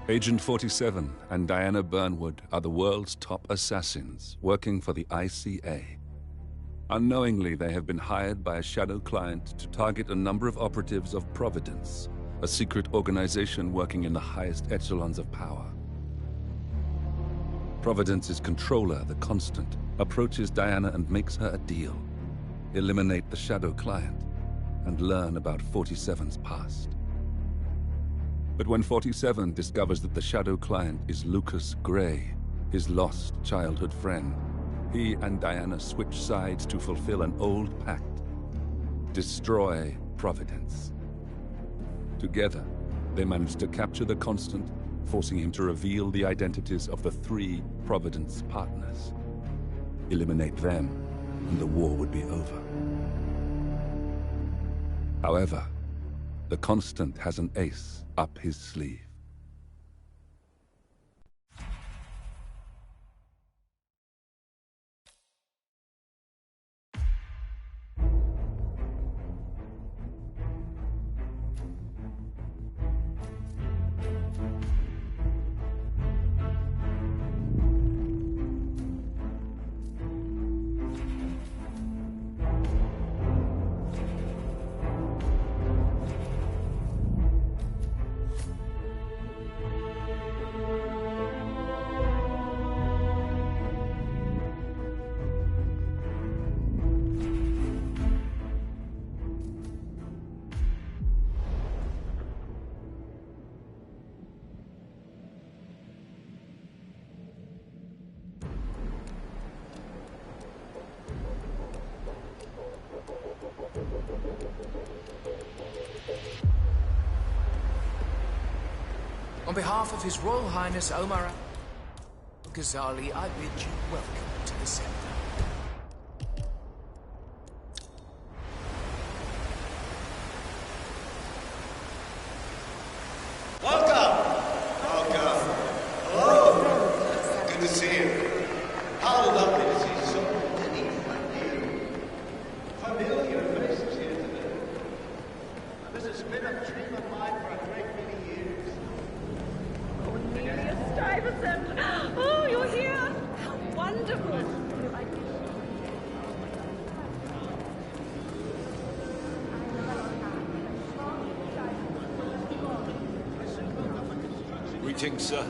Agent 47 and Diana Burnwood are the world's top assassins working for the ICA. Unknowingly, they have been hired by a shadow client to target a number of operatives of Providence, a secret organization working in the highest echelons of power. Providence's controller, the Constant, approaches Diana and makes her a deal. Eliminate the shadow client and learn about 47's past. But when 47 discovers that the shadow client is Lucas Gray, his lost childhood friend, he and Diana switch sides to fulfill an old pact: destroy Providence. Together, they manage to capture the Constant, forcing him to reveal the identities of the 3 Providence partners. Eliminate them, and the war would be over. However, the Constant has an ace up his sleeve. On behalf of His Royal Highness Omar Ghazali, I bid you welcome to the center. Welcome! Welcome. Hello! Good to see you. How lovely to see so many familiar faces here today. This has been a dream of mine for a great many years. Cornelius Stuyvesant! Oh, you're here! How wonderful! Greetings, sir.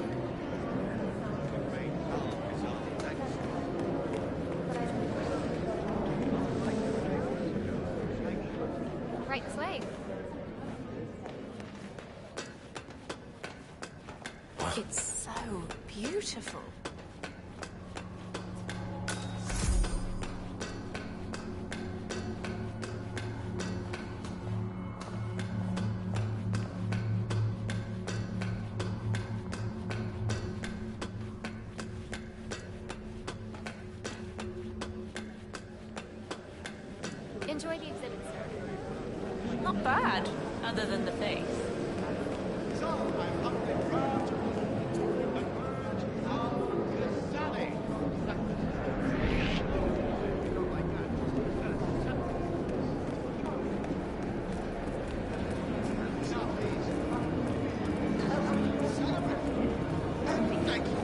Right this way. It's so beautiful. Enjoy the exhibit, sir. Not bad, other than the face. So, I'm humbly proud to emerge out Sally. Thank you.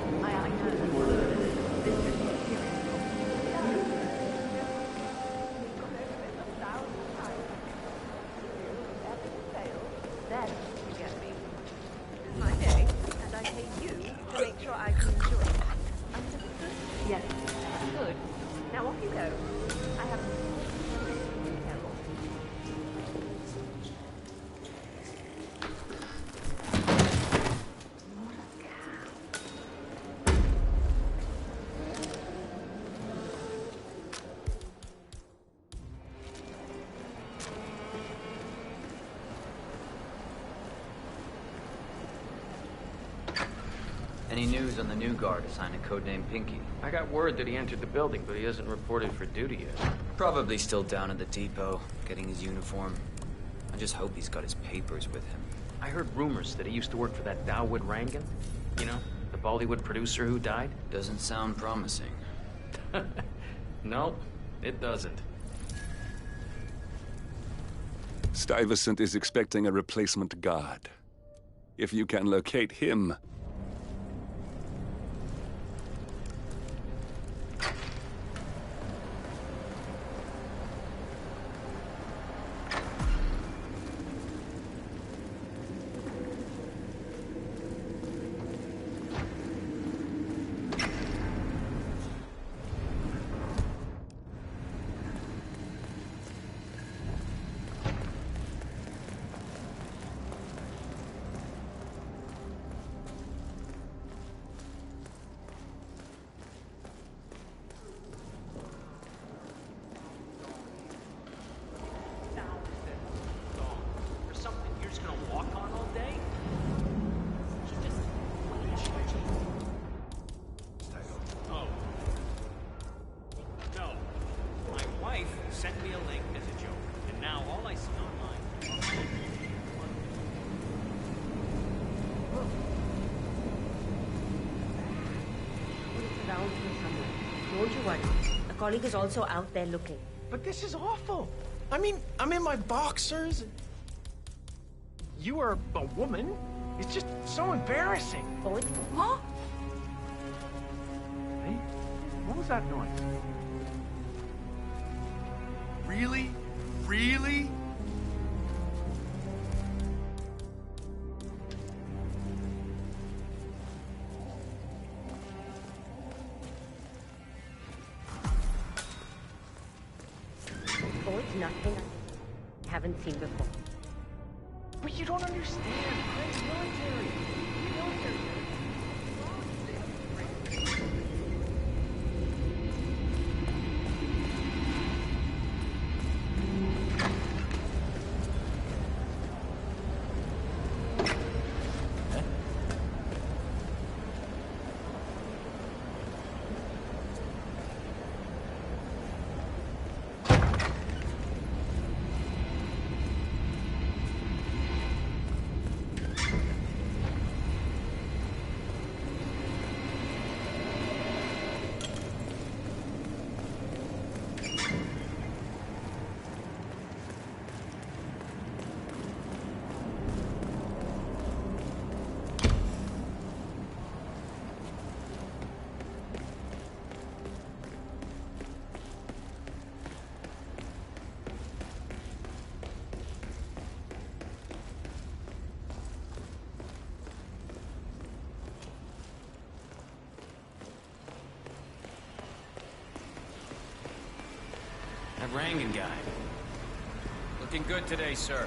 Then you get me. It's my day, and I pay you to make sure I can enjoy it. Understood? Yes. Good. Now off you go. I have Any news on the new guard assigned to codename Pinky? I got word that he entered the building, but he hasn't reported for duty yet. Probably still down at the depot, getting his uniform. I just hope he's got his papers with him. I heard rumors that he used to work for that Dawood Rangan. You know, the Bollywood producer who died? Doesn't sound promising. No, it doesn't. Stuyvesant is expecting a replacement guard. If you can locate him, around here somewhere. Don't you worry. A colleague is also out there looking. But this is awful. I mean, I'm in my boxers. You are a woman? It's just so embarrassing. Oh, it's... Huh? Hey, what was that noise? Really? Really? Oh, it's nothing I haven't seen before. But you don't understand. I'm military. Military. That Rangan guy. Looking good today, sir.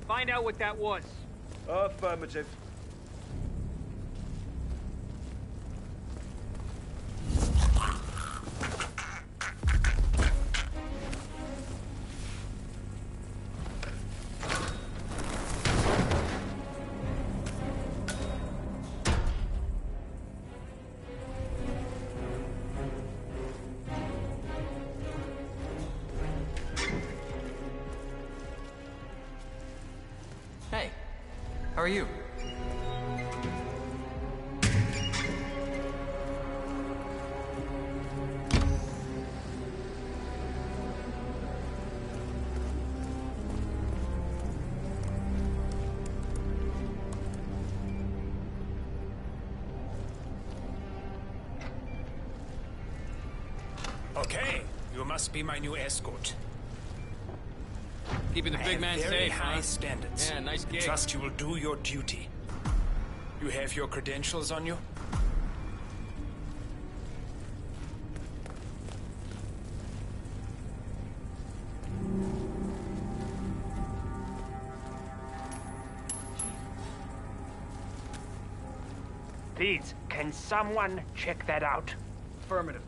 Find out what that was. Affirmative. Hey, how are you? Okay, you must be my new escort. Keeping the big man very safe, high huh? standards. Yeah, nice gig. Trust you will do your duty. You have your credentials on you? Please, can someone check that out? Affirmative.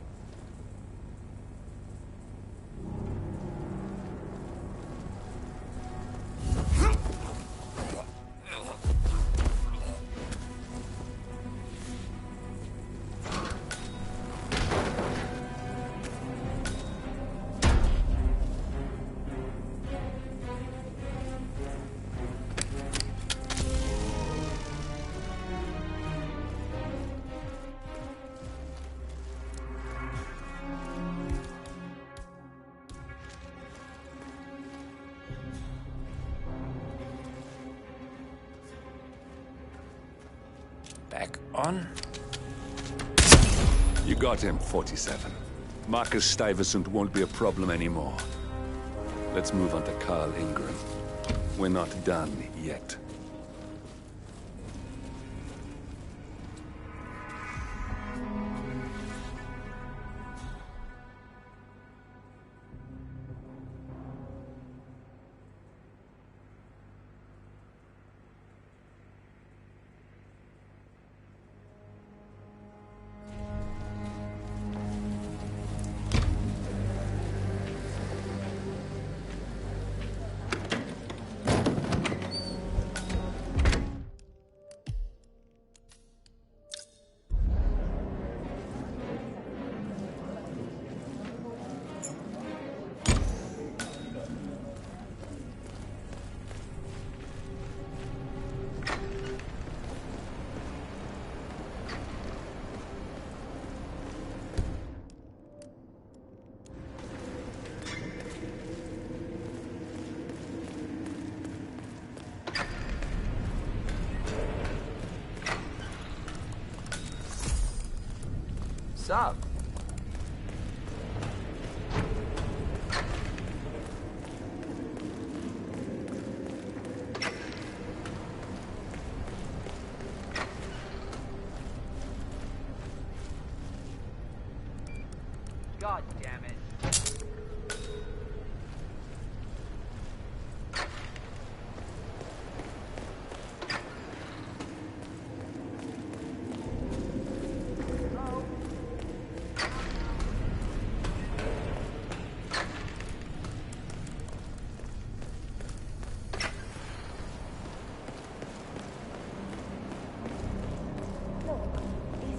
Back on. You got him, 47. Marcus Stuyvesant won't be a problem anymore. Let's move on to Carl Ingram. We're not done yet. What's up? God damn it.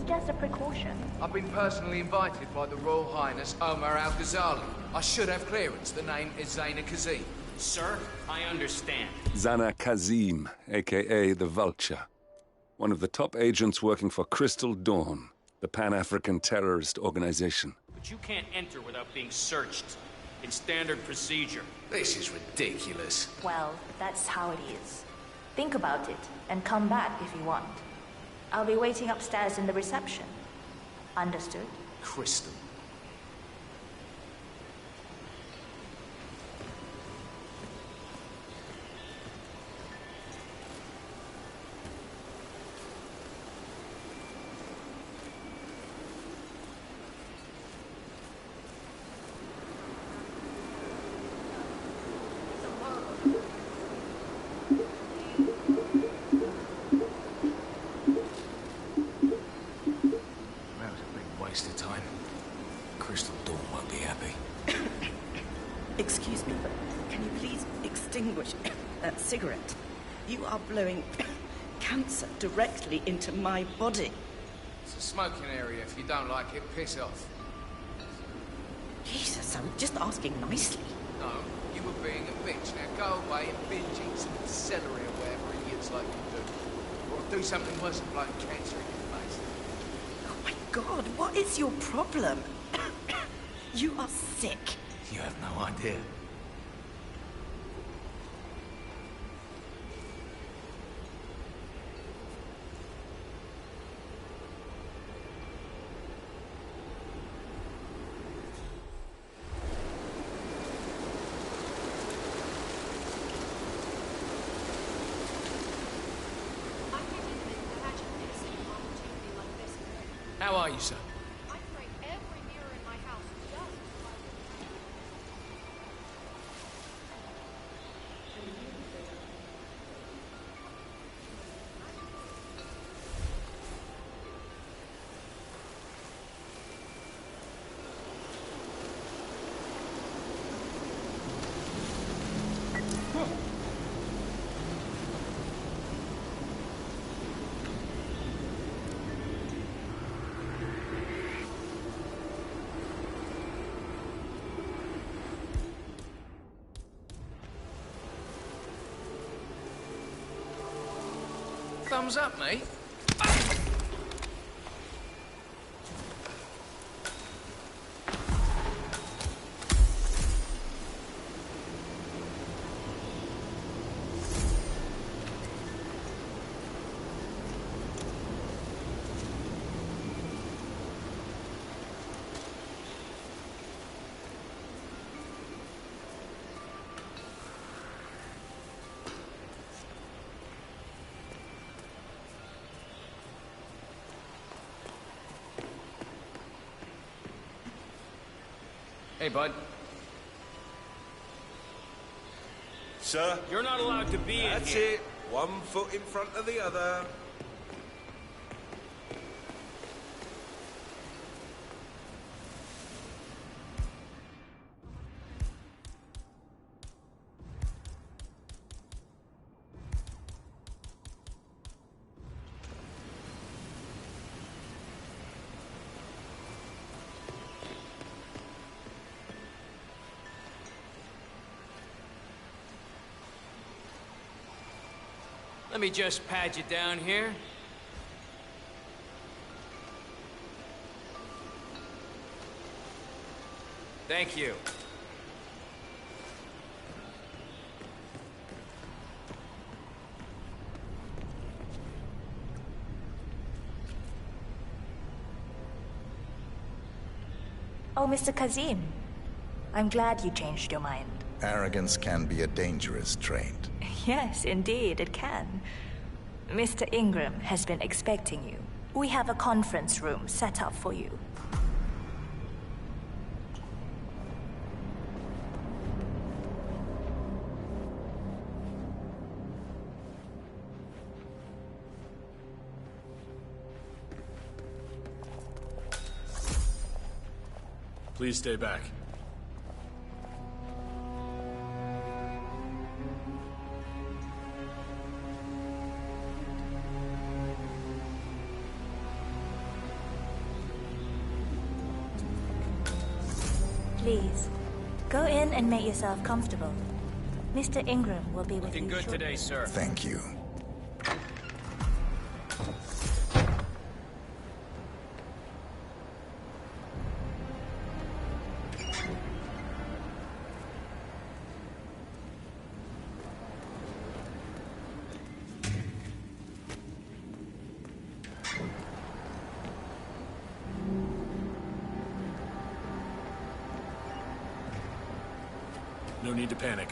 Just a precaution. I've been personally invited by the Royal Highness Omar Al-Ghazali. I should have clearance. The name is Zaina Kazim. Sir, I understand. Zana Kazim, a.k.a. the Vulture. One of the top agents working for Crystal Dawn, the Pan-African terrorist organization. But you can't enter without being searched. It's standard procedure. This is ridiculous. Well, that's how it is. Think about it, and come back if you want. I'll be waiting upstairs in the reception. Understood? Crystal. Waste of time. Crystal Dawn won't be happy. Excuse me, but can you please extinguish that cigarette? You are blowing cancer directly into my body. It's a smoking area. If you don't like it, piss off. Jesus, I'm just asking nicely. No, you were being a bitch. Now go away and binge eat some celery or whatever idiots like you do. Or do something worse than blowing cancer in your face. God, what is your problem? You are sick. You have no idea. How are you, sir? I break every mirror in my house just Thumbs up, mate. Hey, bud. Sir? You're not allowed to be in here. That's it. One foot in front of the other. Let me just pad you down here. Thank you. Oh, Mr. Kazim. I'm glad you changed your mind. Arrogance can be a dangerous trait. Yes, indeed, it can. Mr. Ingram has been expecting you. We have a conference room set up for you. Please stay back. Please, go in and make yourself comfortable. Mr. Ingram will be with you Looking good shortly. today, sir. Thank you. No need to panic.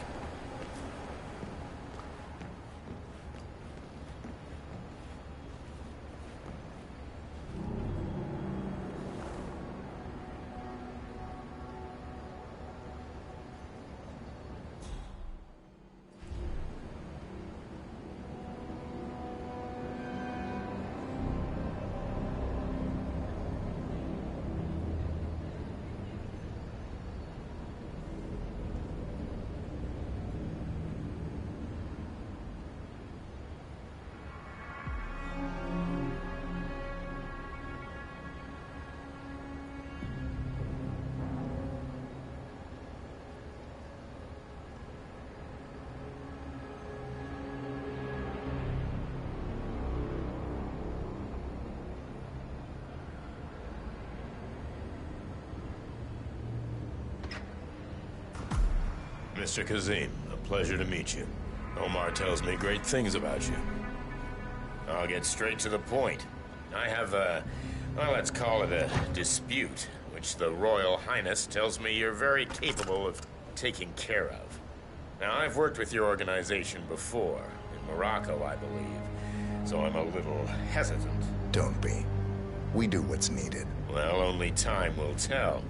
Mr. Kazim, a pleasure to meet you. Omar tells me great things about you. I'll get straight to the point. I have well, let's call it a dispute, which the Royal Highness tells me you're very capable of taking care of. Now, I've worked with your organization before, in Morocco, I believe, so I'm a little hesitant. Don't be. We do what's needed. Well, only time will tell.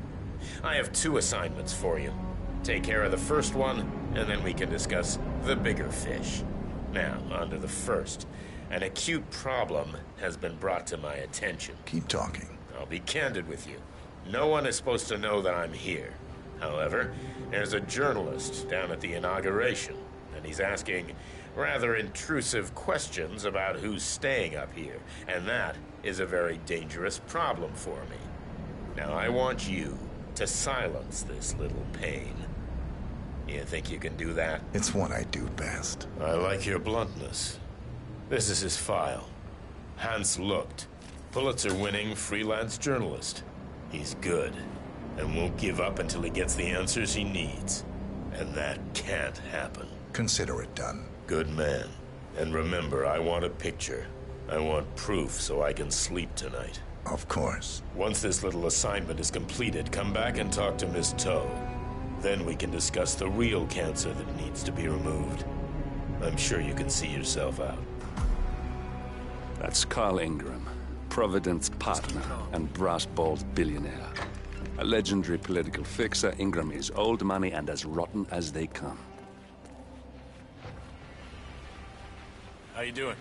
I have 2 assignments for you. Take care of the first one, and then we can discuss the bigger fish. Now, on to the first. An acute problem has been brought to my attention. Keep talking. I'll be candid with you. No one is supposed to know that I'm here. However, there's a journalist down at the inauguration, and he's asking rather intrusive questions about who's staying up here, and that is a very dangerous problem for me. Now, I want you to silence this little pain. You think you can do that? It's what I do best. I like your bluntness. This is his file. Hans Lucht, Pulitzer-winning freelance journalist. He's good, and won't give up until he gets the answers he needs. And that can't happen. Consider it done. Good man. And remember, I want a picture. I want proof so I can sleep tonight. Of course. Once this little assignment is completed, come back and talk to Miss Toe. Then we can discuss the real cancer that needs to be removed. I'm sure you can see yourself out. That's Carl Ingram, Providence partner and brass-balled billionaire. A legendary political fixer, Ingram is old money and as rotten as they come. How you doing?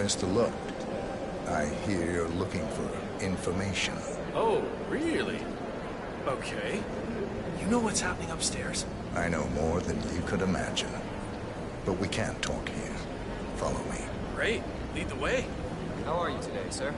missed a look. I hear you're looking for information. Oh, really? Okay. You know what's happening upstairs? I know more than you could imagine. But we can't talk here. Follow me. Great. Lead the way. How are you today, sir?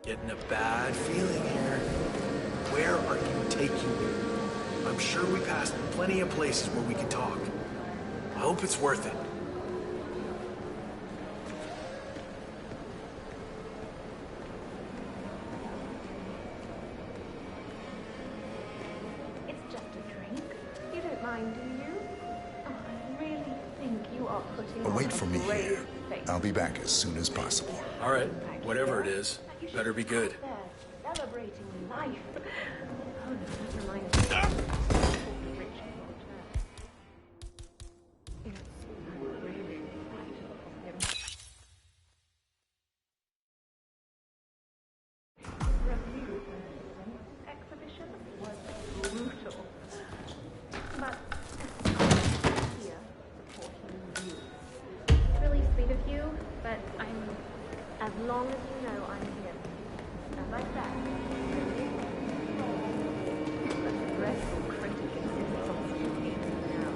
Getting a bad feeling here. Where are you taking me? I'm sure we passed plenty of places where we can talk. I hope it's worth it. It's just a drink. You don't mind, do you? Oh, I really think you are putting on Wait a for me brave here. face. I'll be back as soon as possible. All right. Whatever it is, better be good. They're celebrating life. Oh no, that reminds me. Talk to Richard Walter. You know, I'm really excited for him. His review exhibition was brutal. But here, supporting you. Really sweet of you, but as long as you know I'm here. And like that. But the dreadful critic insists on speaking now.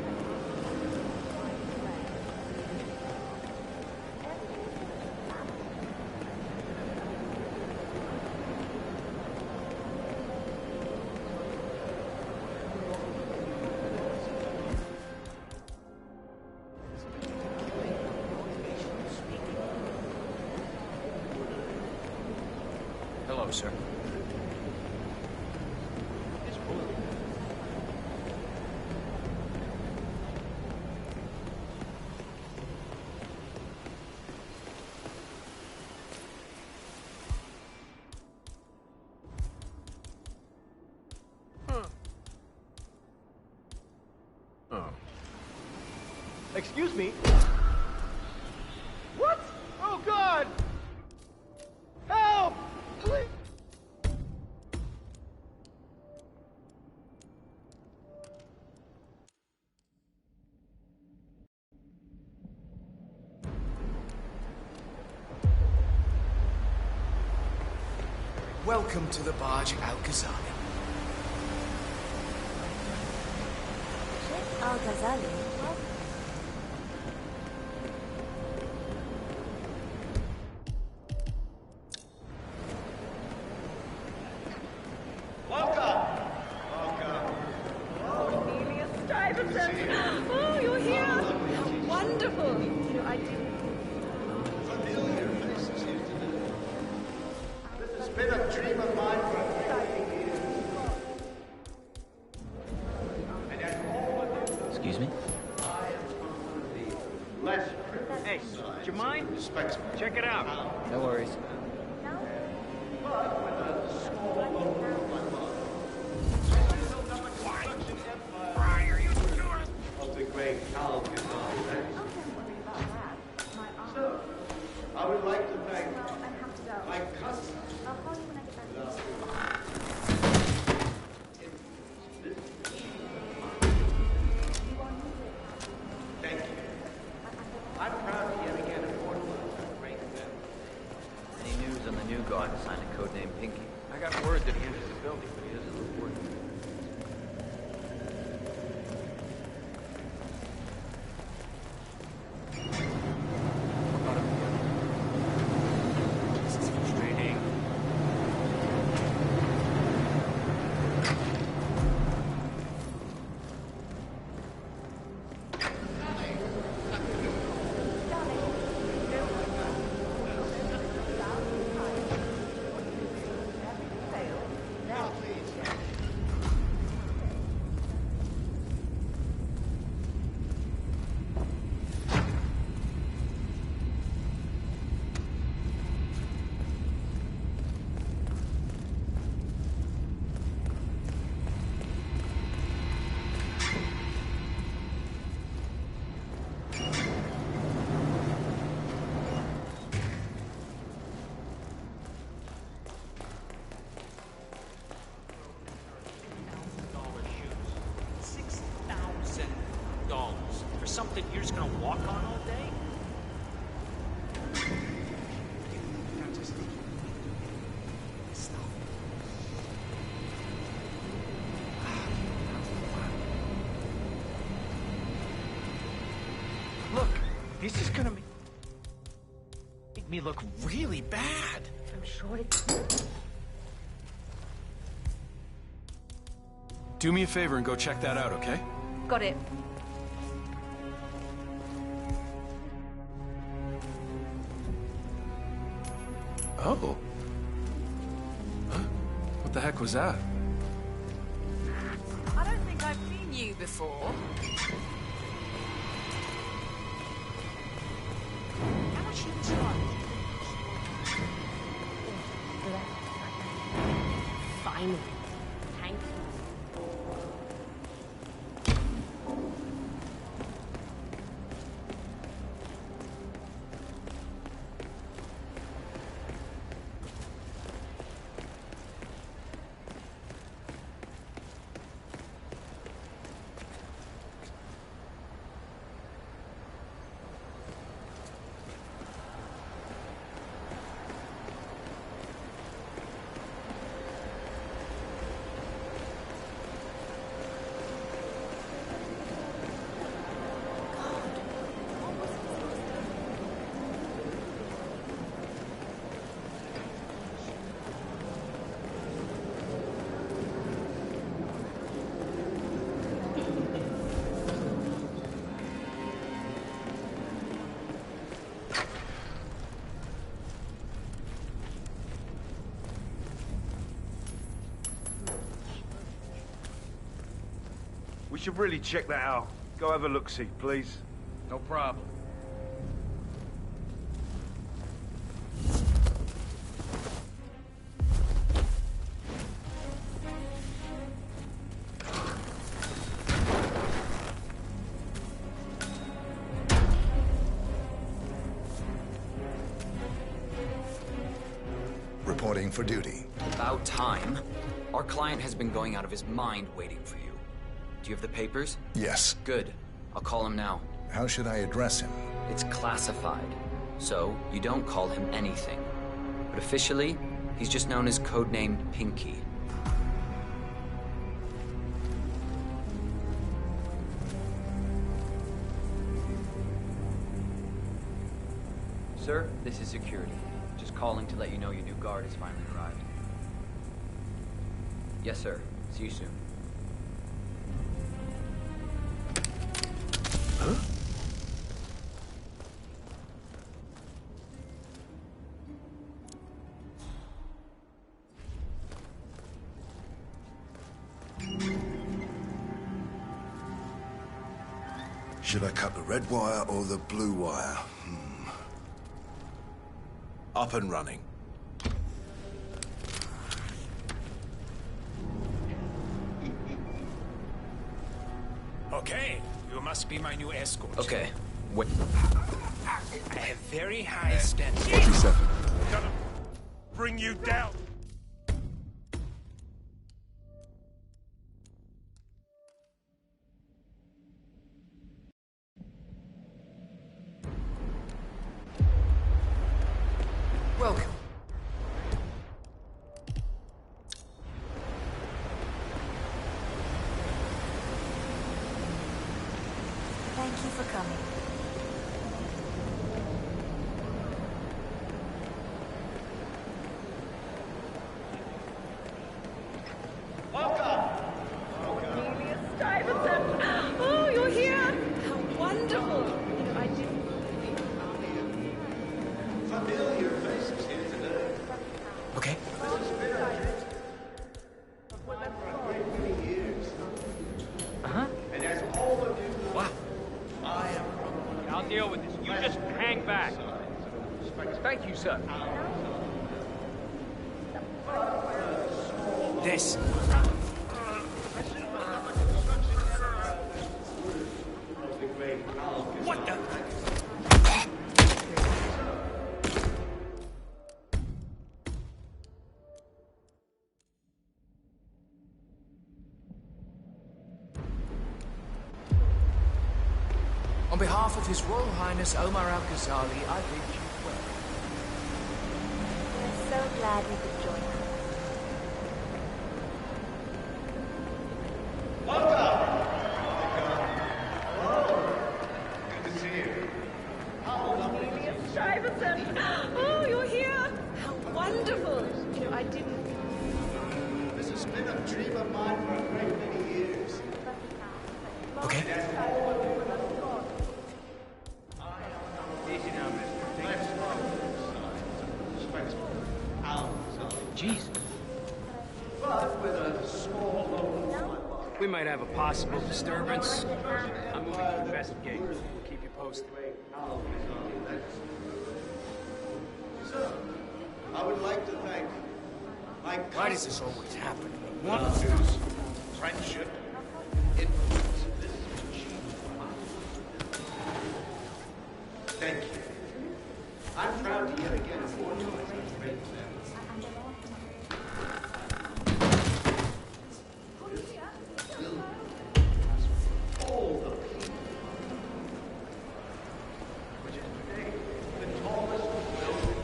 Hello, sir. Oh. Excuse me? What? Oh, God! Help! Please! Welcome to the barge Al-Ghazali. Sheikh Al-Ghazali? Cornelius Stuyvesant! Oh, you're here! How wonderful! You know, I do. This has been a dream of mine for Excuse me? less. Hey, do you mind? Check it out. No worries. Of the great Al-Ghazali. So, I would like to thank my cousin. Thank you. I'm proud to yet again immortalize that great event. Any news on the new guy assigned a code name Pinky? I got word that he entered the building, but he isn't reporting. something you're just gonna walk on all day? Look, this is gonna make me look really bad. I'm sure it's... Do me a favor and go check that out, okay? Got it. Oh. Huh? What the heck was that? I don't think I've seen you before. How much you charge? Finally. Thank you. We should really check that out. Go have a look-see, please. No problem. Reporting for duty. About time. Our client has been going out of his mind waiting for you. Do you have the papers? Yes. Good. I'll call him now. How should I address him? It's classified, so you don't call him anything. But officially, he's just known as codenamed Pinky. Sir, this is security. Just calling to let you know your new guard has finally arrived. Yes, sir. See you soon. Huh? Should I cut the red wire or the blue wire? Up and running. Okay, you must be my new escort. Okay, wait. I have very high standards. 47. Gonna bring you down. Welcome. Thank you for coming. Cornelius Stuyvesant! Oh, you're here! How wonderful! You know, I didn't... Familiar faces here today. Okay. Uh-huh. And as all of you know, Wow. I am I'll deal with this. You just hang back. Thank you, sir. This. What the? On behalf of His Royal Highness Omar Al-Ghazali, I bid you well. We're so glad you could join us. Oh, you're here! How wonderful! You know, I didn't... This has been a dream of mine for a great many years. Okay. Easy now, mister. Jeez. But with a small loan. We might have a possible disturbance. I'm moving to investigate. We'll keep you posted. Sir, I would like to thank my Why does this always happen? relatives, friendship, influence. Thank you. I'm proud to yet again immortalize these great men. All the people. Which is today the tallest building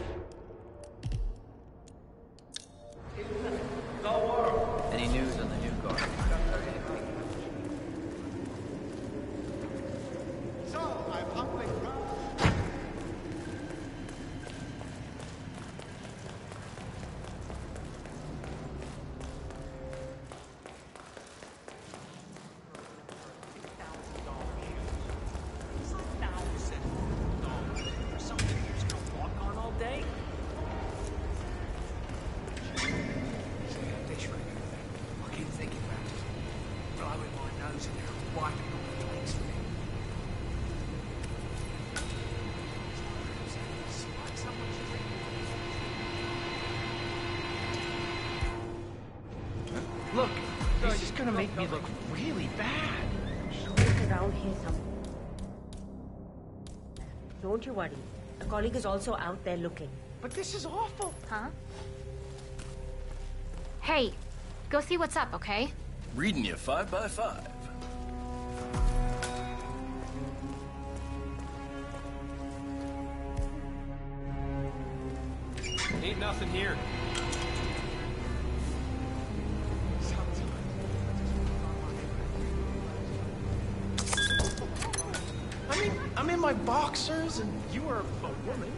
in the world. Any news on the new guard? So, I'm humbly proud. I keep thinking about it, blowing my nose in there and wiping all the drinks from it. Look, this is gonna make me look really bad. Look around here somewhere. Don't you worry. A colleague is also out there looking. But this is awful. Huh? Hey, go see what's up, okay? Reading you 5 by 5. Ain't nothing here. I mean, I'm in my boxers and you are a woman.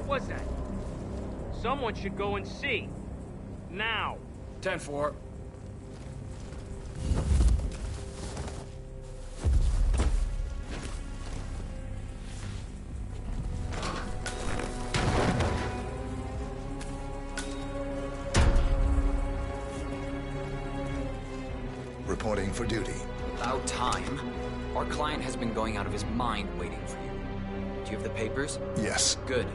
What was that? Someone should go and see. Now. 10-4. Reporting for duty. About time. Our client has been going out of his mind waiting for you. Do you have the papers? Yes. Good.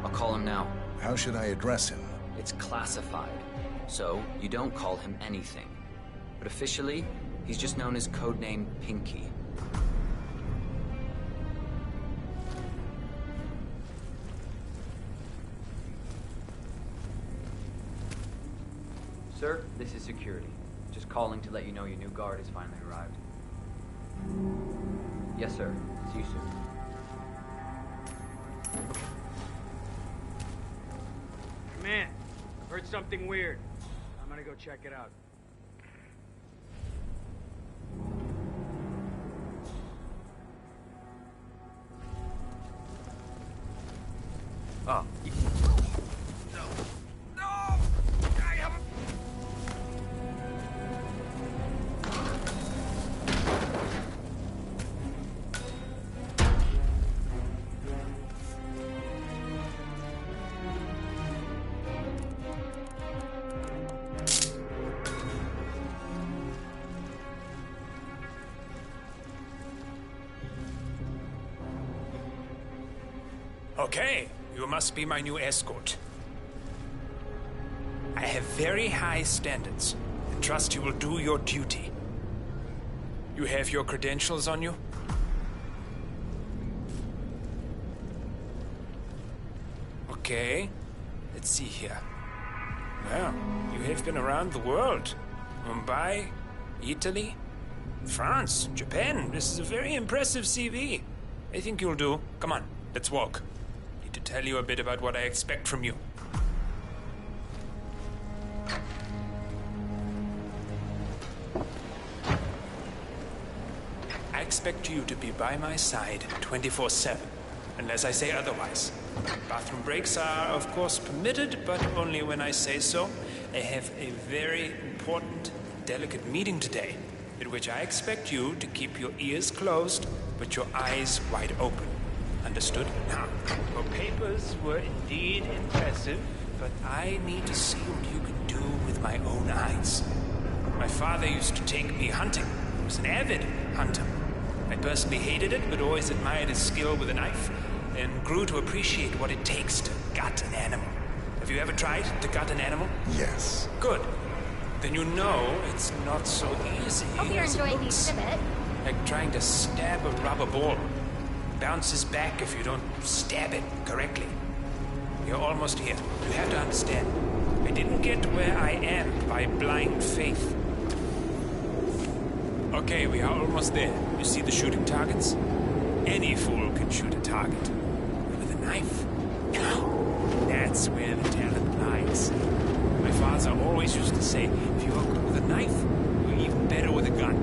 I'll call him now. How should I address him? It's classified, so you don't call him anything. But officially, he's just known as codename Pinky. Sir, this is security. Just calling to let you know your new guard has finally arrived. Yes, sir. See you soon. Man, I've heard something weird. I'm gonna go check it out. Oh. Okay, you must be my new escort. I have very high standards and trust you will do your duty. You have your credentials on you? Okay, let's see here. Well, you have been around the world. Mumbai, Italy, France, Japan. This is a very impressive CV. I think you'll do. Come on, let's walk. Need to tell you a bit about what I expect from you. I expect you to be by my side 24/7, unless I say otherwise. Bathroom breaks are, of course, permitted, but only when I say so. I have a very important, delicate meeting today, in which I expect you to keep your ears closed, but your eyes wide open. Understood? Now, your papers were indeed impressive, but I need to see what you can do with my own eyes. My father used to take me hunting. He was an avid hunter. I personally hated it, but always admired his skill with a knife, and grew to appreciate what it takes to gut an animal. Have you ever tried to gut an animal? Yes. Good. Then you know it's not so easy. Hope you're enjoying the exhibit. Like trying to stab a rubber ball. Bounces back if you don't stab it correctly. You're almost here. You have to understand. I didn't get where I am by blind faith. Okay, we are almost there. You see the shooting targets? Any fool can shoot a target. With a knife? That's where the talent lies. My father always used to say, if you are good with a knife, you're even better with a gun.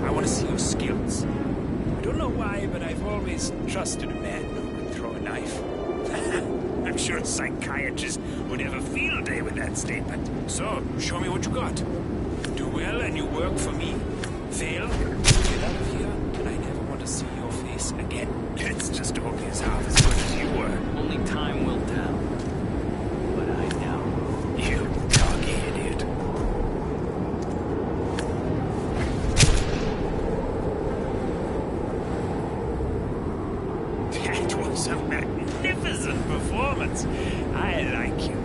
I want to see your skills. I don't know why, but I've always trusted a man who could throw a knife. I'm sure a psychiatrist would have a field day with that statement. So, show me what you got. Do well and you work for me. Fail, get out of here, and I never want to see your face again. It's just obvious half as good as you were. Only time will tell. But I know. You cocky idiot. That was a magnificent performance. I like you.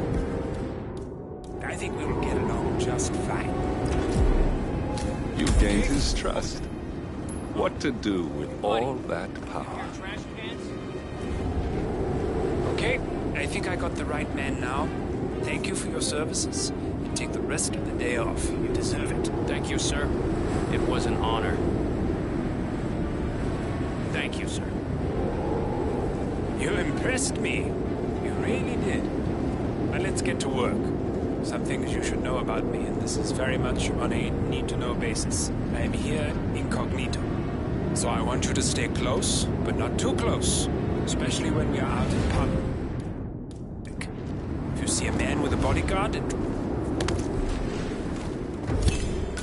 I think we will get along just fine. You gained his trust. What to do with all that power? Okay, I think I got the right man now. Thank you for your services. And take the rest of the day off. You deserve it. Thank you, sir. It was an honor. Thank you, sir. You impressed me. You really did. But let's get to work. Some things you should know about me, and this is very much on a need-to-know basis. I am here incognito. So I want you to stay close, but not too close. Especially when we are out in public. If you see a man with a bodyguard,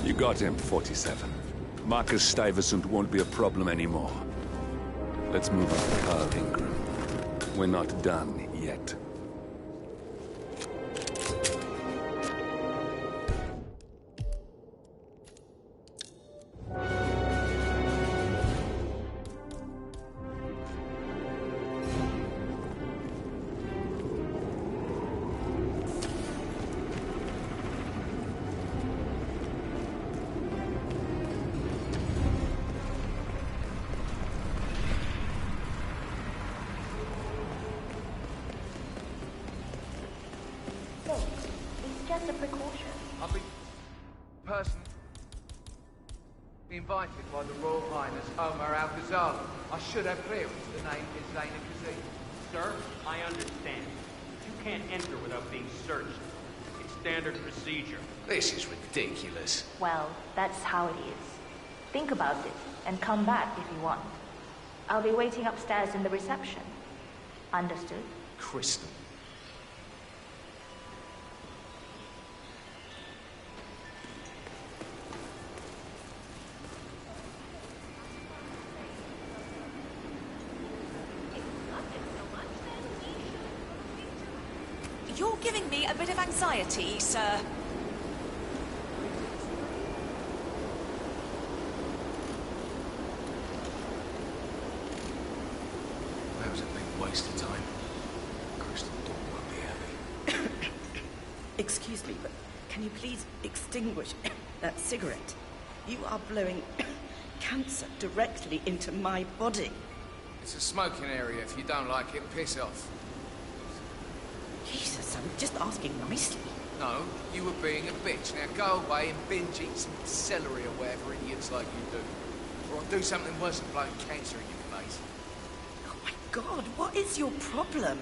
You got him, 47. Marcus Stuyvesant won't be a problem anymore. Let's move on to Carl Ingram. We're not done yet. It's just a precaution. I've been personally invited by the Royal Highness Omar Al-Ghazali. I should have clearance. The name is Zaina Kazim. Sir, I understand. You can't enter without being searched. It's standard procedure. This is ridiculous. Well, that's how it is. Think about it and come back if you want. I'll be waiting upstairs in the reception. Understood? Crystal. You're giving me a bit of anxiety, sir. That was a big waste of time. Crystal won't be happy. Excuse me, but can you please extinguish that cigarette? You are blowing cancer directly into my body. It's a smoking area. If you don't like it, piss off. Jesus, I'm just asking nicely. No, you were being a bitch. Now go away and binge eat some celery or whatever idiots like you do. Or I'll do something worse than blowing cancer in your face. Oh my God, what is your problem?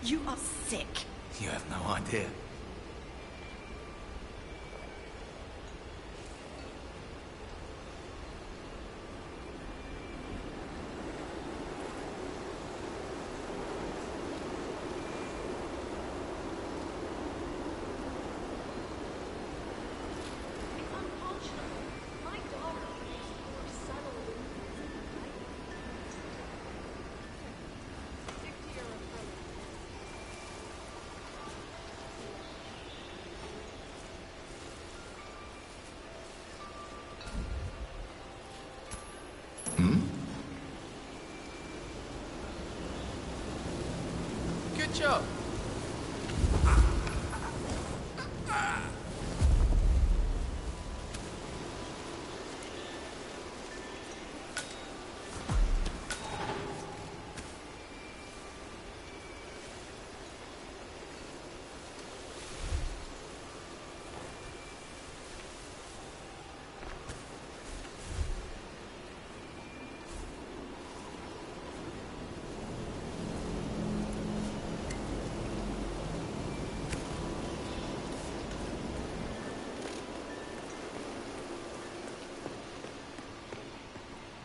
You are sick. You have no idea. Good job.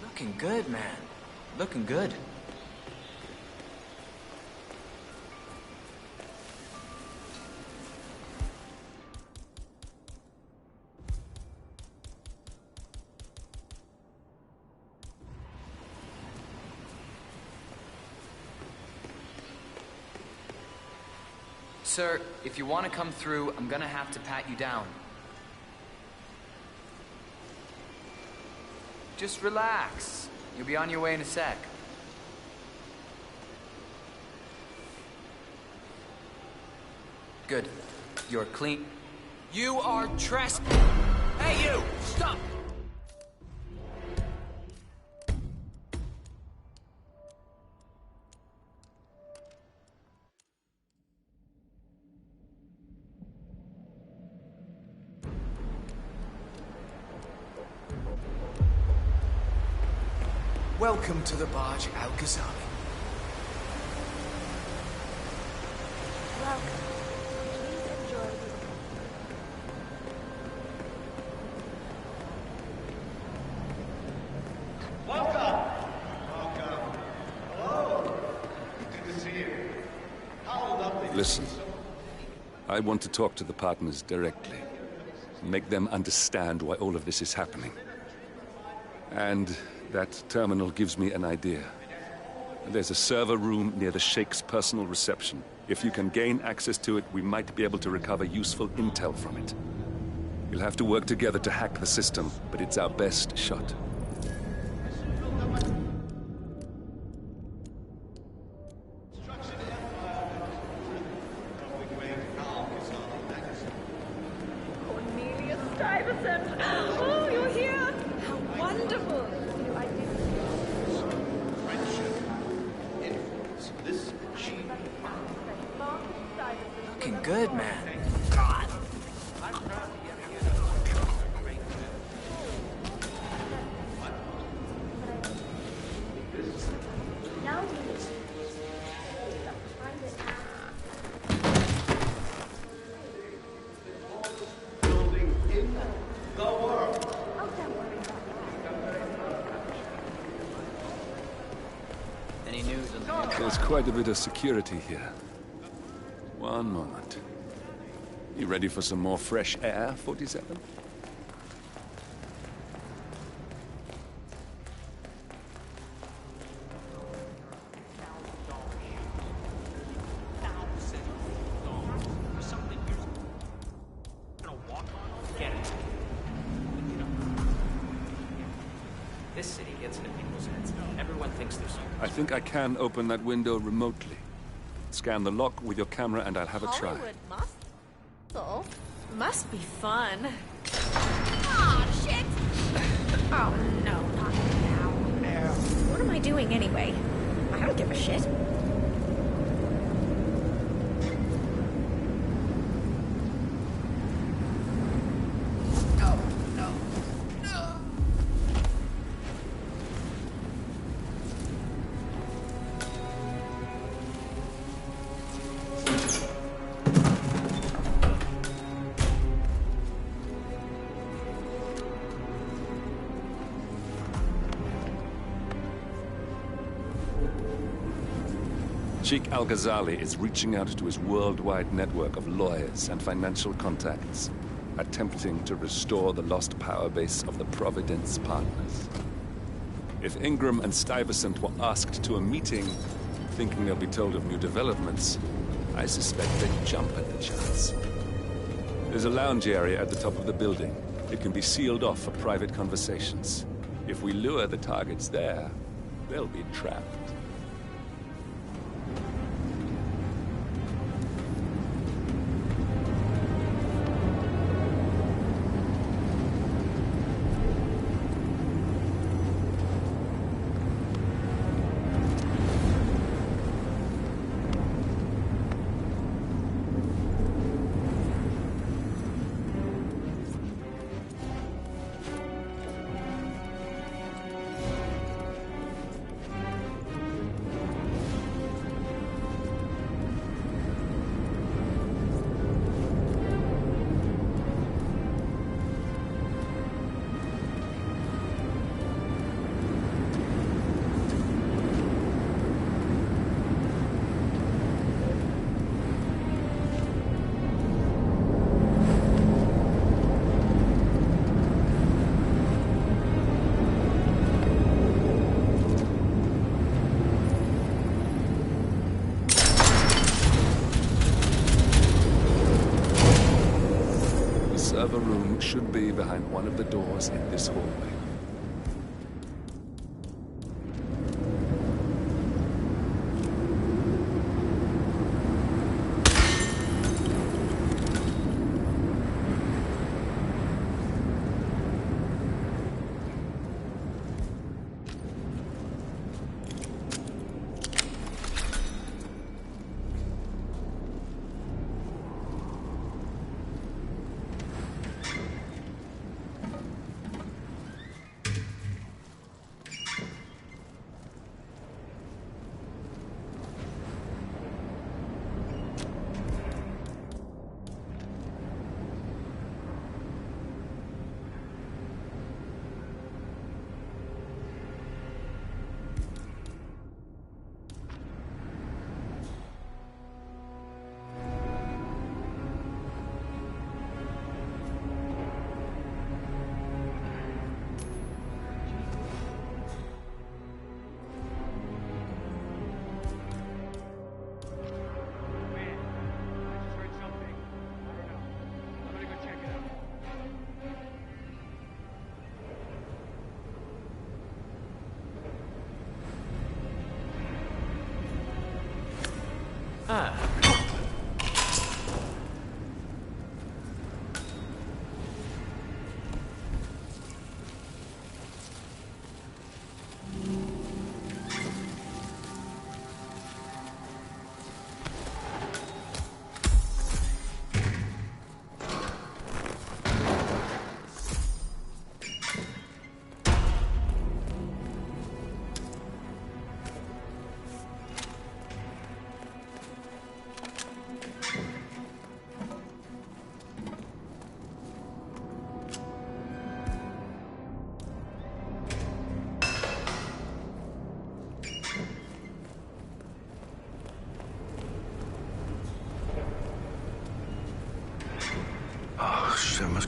Looking good, man. Looking good. Sir, if you want to come through, I'm gonna have to pat you down. Just relax. You'll be on your way in a sec. Good. You're clean. You are trespassing. Hey, you! Stop! Welcome to the barge, Al-Ghazali. Welcome. Please enjoy the... Welcome! Welcome. Hello! Good to see you. How lovely. Listen, I want to talk to the partners directly. Make them understand why all of this is happening. And that terminal gives me an idea. There's a server room near the Sheikh's personal reception. If you can gain access to it, we might be able to recover useful intel from it. You'll have to work together to hack the system, but it's our best shot. Cornelius Stuyvesant! Oh, you're here! How wonderful! Looking good, man. Now Building in the world. oh, don't worry about that. Any news on the There's quite a bit of security here. One moment. You ready for some more fresh air, 47? This city gets into people's heads. Everyone thinks they're so. I think I can open that window remotely. Scan the lock with your camera and I'll have a try. Hollywood muscle? Must be fun. Aw, shit! Oh, no, not now. What am I doing anyway? I don't give a shit. Sheikh Al-Ghazali is reaching out to his worldwide network of lawyers and financial contacts, attempting to restore the lost power base of the Providence Partners. If Ingram and Stuyvesant were asked to a meeting, thinking they'll be told of new developments, I suspect they'd jump at the chance. There's a lounge area at the top of the building. It can be sealed off for private conversations. If we lure the targets there, they'll be trapped. Server room should be behind one of the doors in this hallway.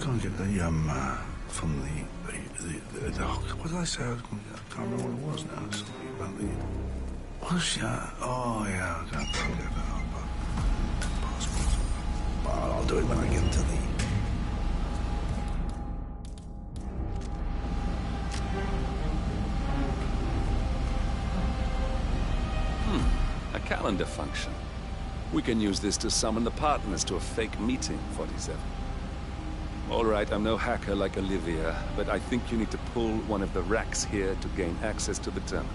go and get the, from the what did I say? I can't remember what it was now. Something about the... What's that? Oh, yeah, I'll get that. Passport. But I'll do it when I get to the... A calendar function. We can use this to summon the partners to a fake meeting, 47. All right, I'm no hacker like Olivia, but I think you need to pull one of the racks here to gain access to the terminal.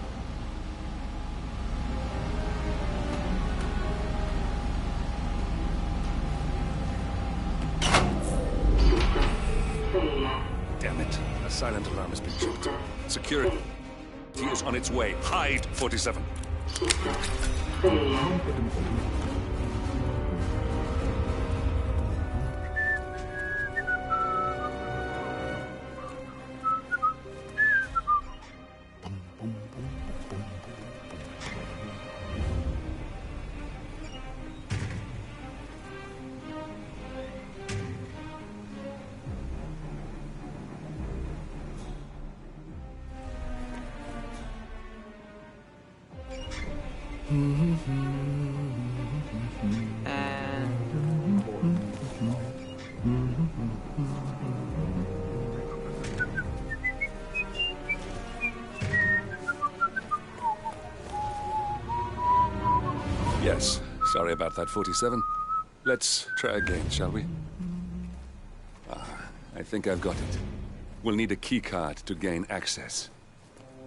Damn it. A silent alarm has been tripped. Security is on its way. Hide, 47. Yes, sorry about that, 47. Let's try again, shall we? I think I've got it. We'll need a keycard to gain access.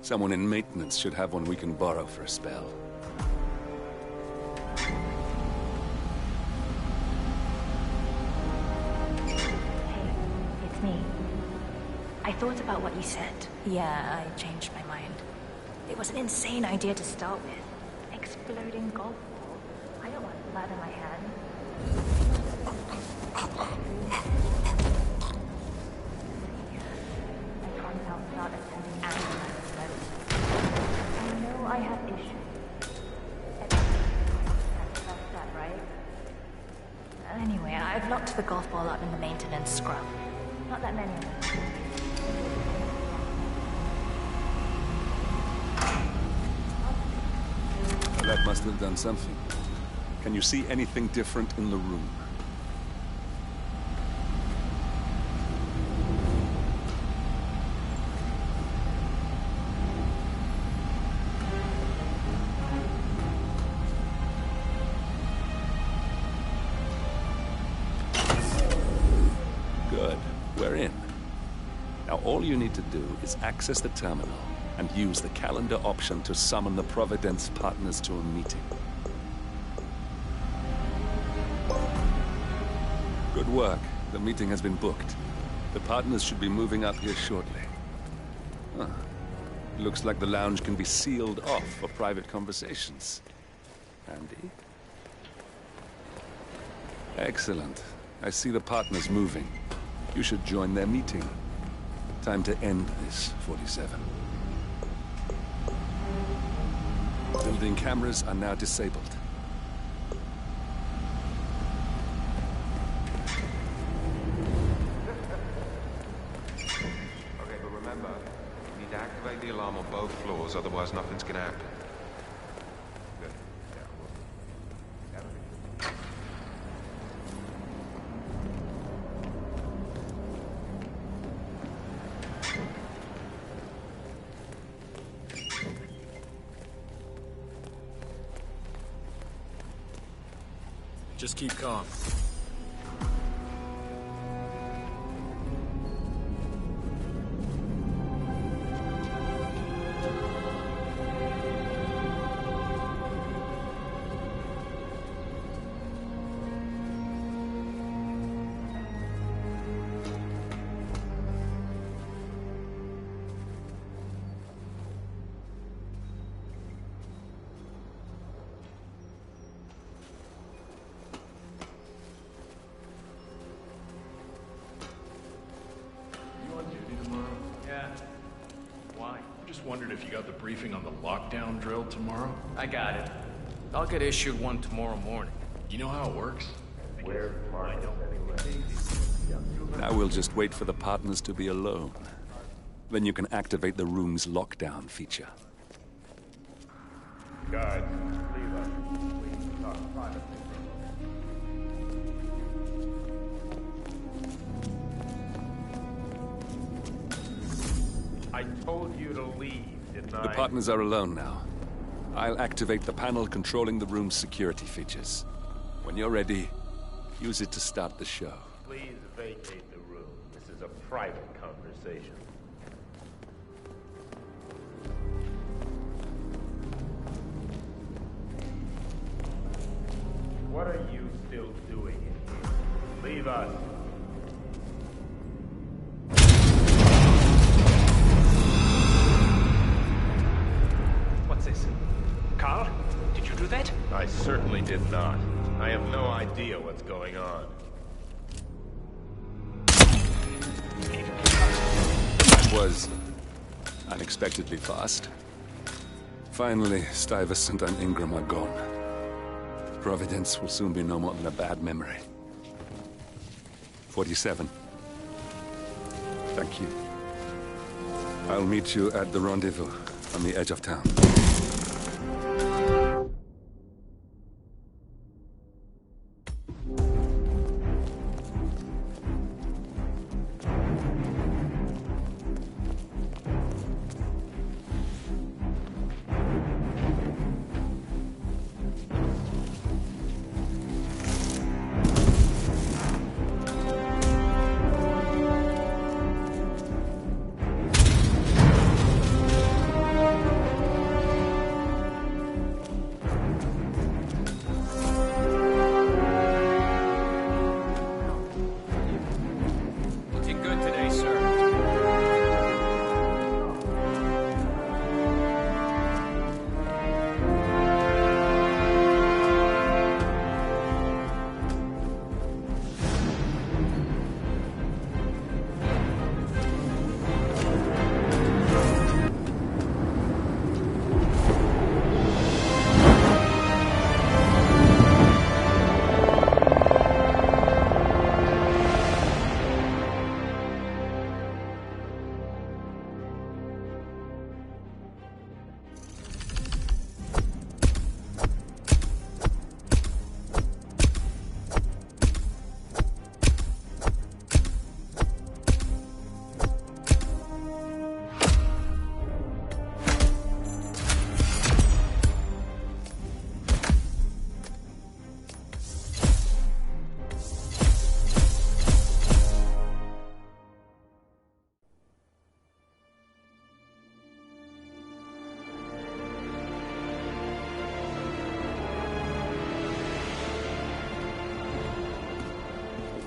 Someone in maintenance should have one we can borrow for a spell. It's me. I thought about what you said. Yeah, I changed my mind. It was an insane idea to start with. Exploding golf ball. I don't want blood in my hand. I promise I'll start attending ambulance medicine. I know I have issues. That's that, right? Anyway, I've locked the golf ball up in the maintenance scrum. Not that many of them. That must have done something. Can you see anything different in the room? Good. We're in. Now all you need to do is access the terminal and use the calendar option to summon the Providence partners to a meeting. Good work. The meeting has been booked. The partners should be moving up here shortly. Huh. Looks like the lounge can be sealed off for private conversations. Handy. Excellent. I see the partners moving. You should join their meeting. Time to end this, 47. Building cameras are now disabled. Okay, but remember, you need to activate the alarm on both floors, otherwise nothing's gonna happen. Good. Yeah, Just keep calm. Wondered if you got the briefing on the lockdown drill tomorrow? I got it. I'll get issued one tomorrow morning. You know how it works? Where? I don't. Now we'll just wait for the partners to be alone. Then you can activate the room's lockdown feature. Guys, leave us. We need to talk privately. I told you to leave, didn't I? The partners are alone now. I'll activate the panel controlling the room's security features. When you're ready, use it to start the show. Please vacate the room. This is a private conversation. What are you still doing in here? Leave us. What's this? Carl? Did you do that? I certainly did not. I have no idea what's going on. That was unexpectedly fast. Finally, Stuyvesant and Ingram are gone. Providence will soon be no more than a bad memory. 47. Thank you. I'll meet you at the rendezvous on the edge of town.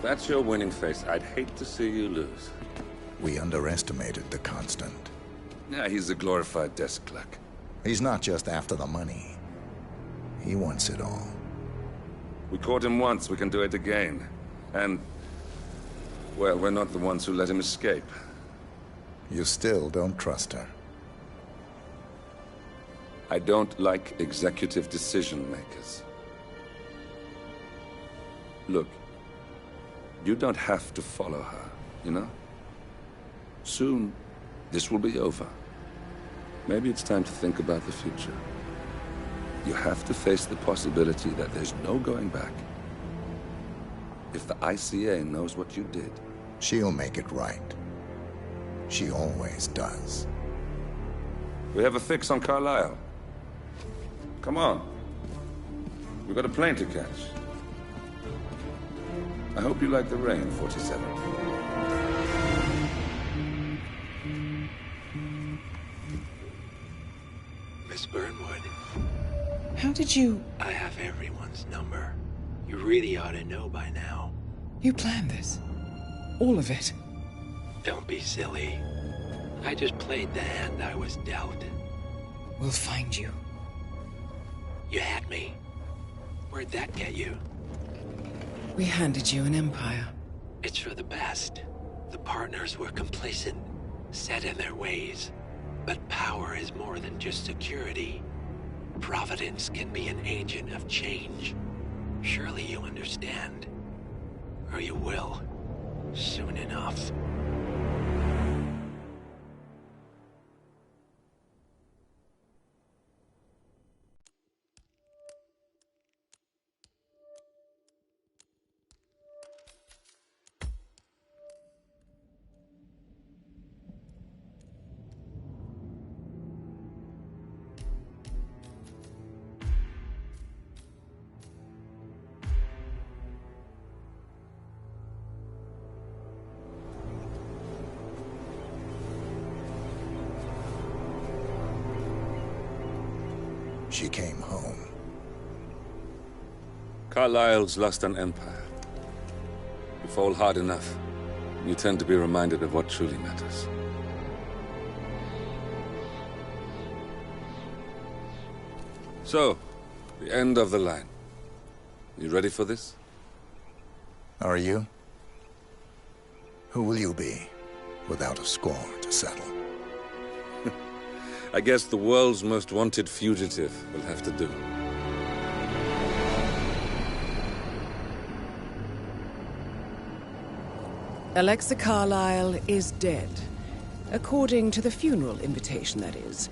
That's your winning face. I'd hate to see you lose. We underestimated the Constant. Yeah, he's a glorified desk clerk. He's not just after the money. He wants it all. We caught him once, we can do it again. And, well, we're not the ones who let him escape. You still don't trust her? I don't like executive decision makers. Look, you don't have to follow her, you know? Soon, this will be over. Maybe it's time to think about the future. You have to face the possibility that there's no going back. If the ICA knows what you did... She'll make it right. She always does. We have a fix on Carlisle. Come on. We've got a plane to catch. I hope you like the rain, 47. Miss Burnwood. How did you... I have everyone's number. You really ought to know by now. You planned this? All of it? Don't be silly. I just played the hand I was dealt. We'll find you. You had me. Where'd that get you? We handed you an empire. It's for the best. The partners were complacent, set in their ways. But power is more than just security. Providence can be an agent of change. Surely you understand. Or you will. Soon enough. She came home. Carlyle's lost an empire. You fall hard enough, you tend to be reminded of what truly matters. So, the end of the line. You ready for this? Are you? Who will you be, without a score to settle? I guess the world's most wanted fugitive will have to do. Alexa Carlyle is dead. According to the funeral invitation, that is.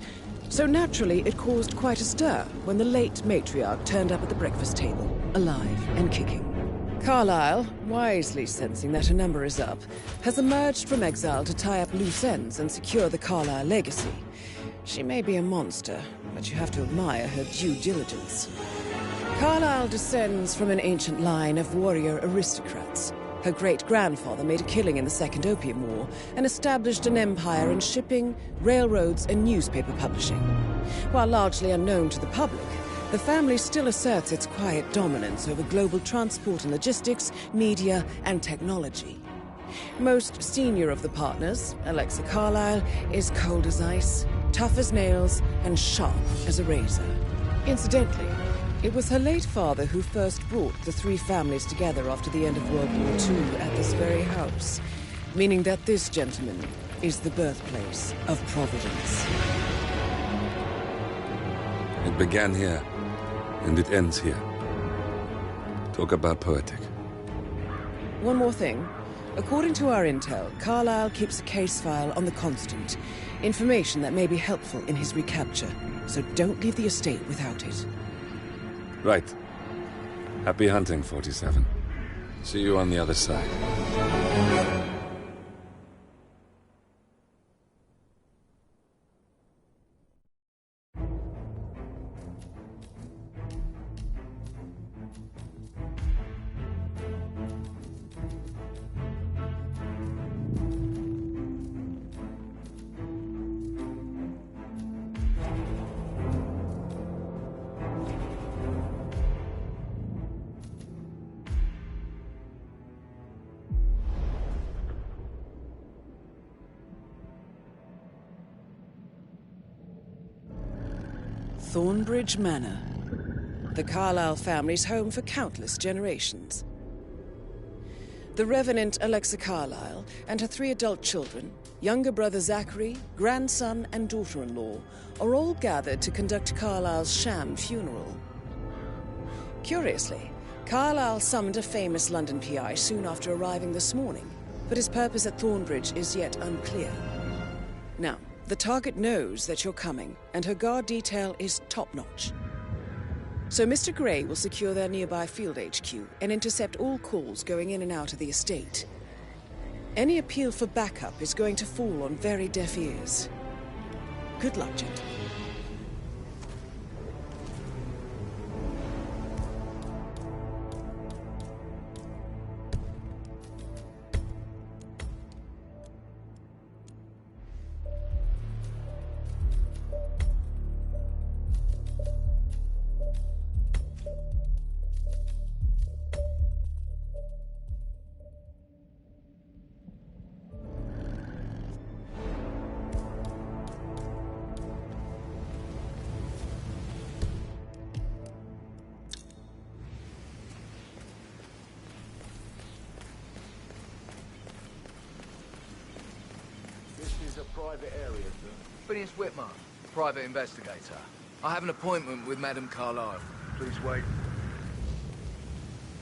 So naturally, it caused quite a stir when the late matriarch turned up at the breakfast table, alive and kicking. Carlyle, wisely sensing that her number is up, has emerged from exile to tie up loose ends and secure the Carlyle legacy. She may be a monster, but you have to admire her due diligence. Carlyle descends from an ancient line of warrior aristocrats. Her great-grandfather made a killing in the Second Opium War and established an empire in shipping, railroads, and newspaper publishing. While largely unknown to the public, the family still asserts its quiet dominance over global transport and logistics, media, and technology. Most senior of the partners, Alexa Carlyle, is cold as ice, tough as nails, and sharp as a razor. Incidentally, it was her late father who first brought the three families together after the end of World War II at this very house, meaning that this gentleman is the birthplace of Providence. It began here, and it ends here. Talk about poetic. One more thing. According to our intel, Carlyle keeps a case file on the Constant. Information that may be helpful in his recapture, so don't leave the estate without it. Right. Happy hunting, 47. See you on the other side. Thornbridge Manor. The Carlyle family's home for countless generations. The Revenant Alexa Carlyle and her 3 adult children, younger brother Zachary, grandson and daughter-in-law, are all gathered to conduct Carlyle's sham funeral. Curiously, Carlyle summoned a famous London PI soon after arriving this morning, but his purpose at Thornbridge is yet unclear. Now, the target knows that you're coming, and her guard detail is top-notch. So Mr. Gray will secure their nearby field HQ and intercept all calls going in and out of the estate. Any appeal for backup is going to fall on very deaf ears. Good luck, gentlemen. Private area, sir. Phineas Whitmer, private investigator. I have an appointment with Madame Carlyle. Please wait.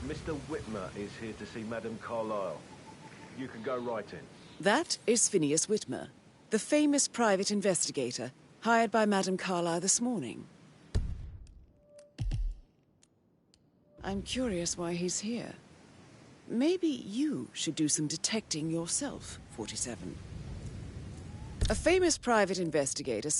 Mr. Whitmer is here to see Madame Carlyle. You can go right in. That is Phineas Whitmer, the famous private investigator hired by Madame Carlyle this morning. I'm curious why he's here. Maybe you should do some detecting yourself, 47. A famous private investigator...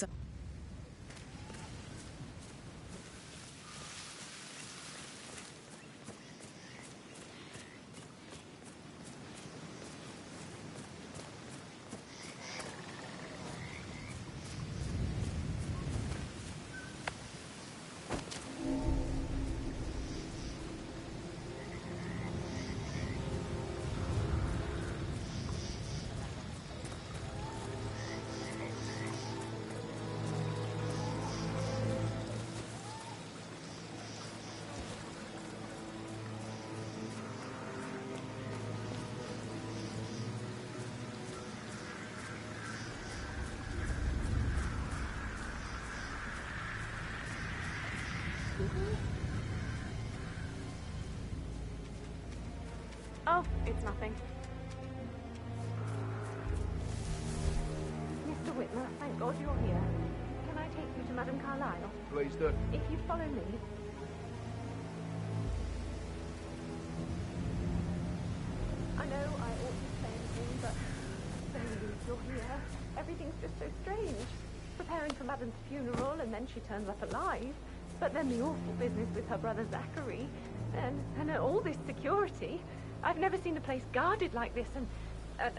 Oh, it's nothing. Mr. Whitmer, thank God you're here. Can I take you to Madame Carlyle? Please do. If you follow me. I know I ought to say anything, but baby, you're here. Everything's just so strange. Preparing for Madame's funeral, and then she turns up alive. But then the awful business with her brother Zachary, and all this security. I've never seen the place guarded like this,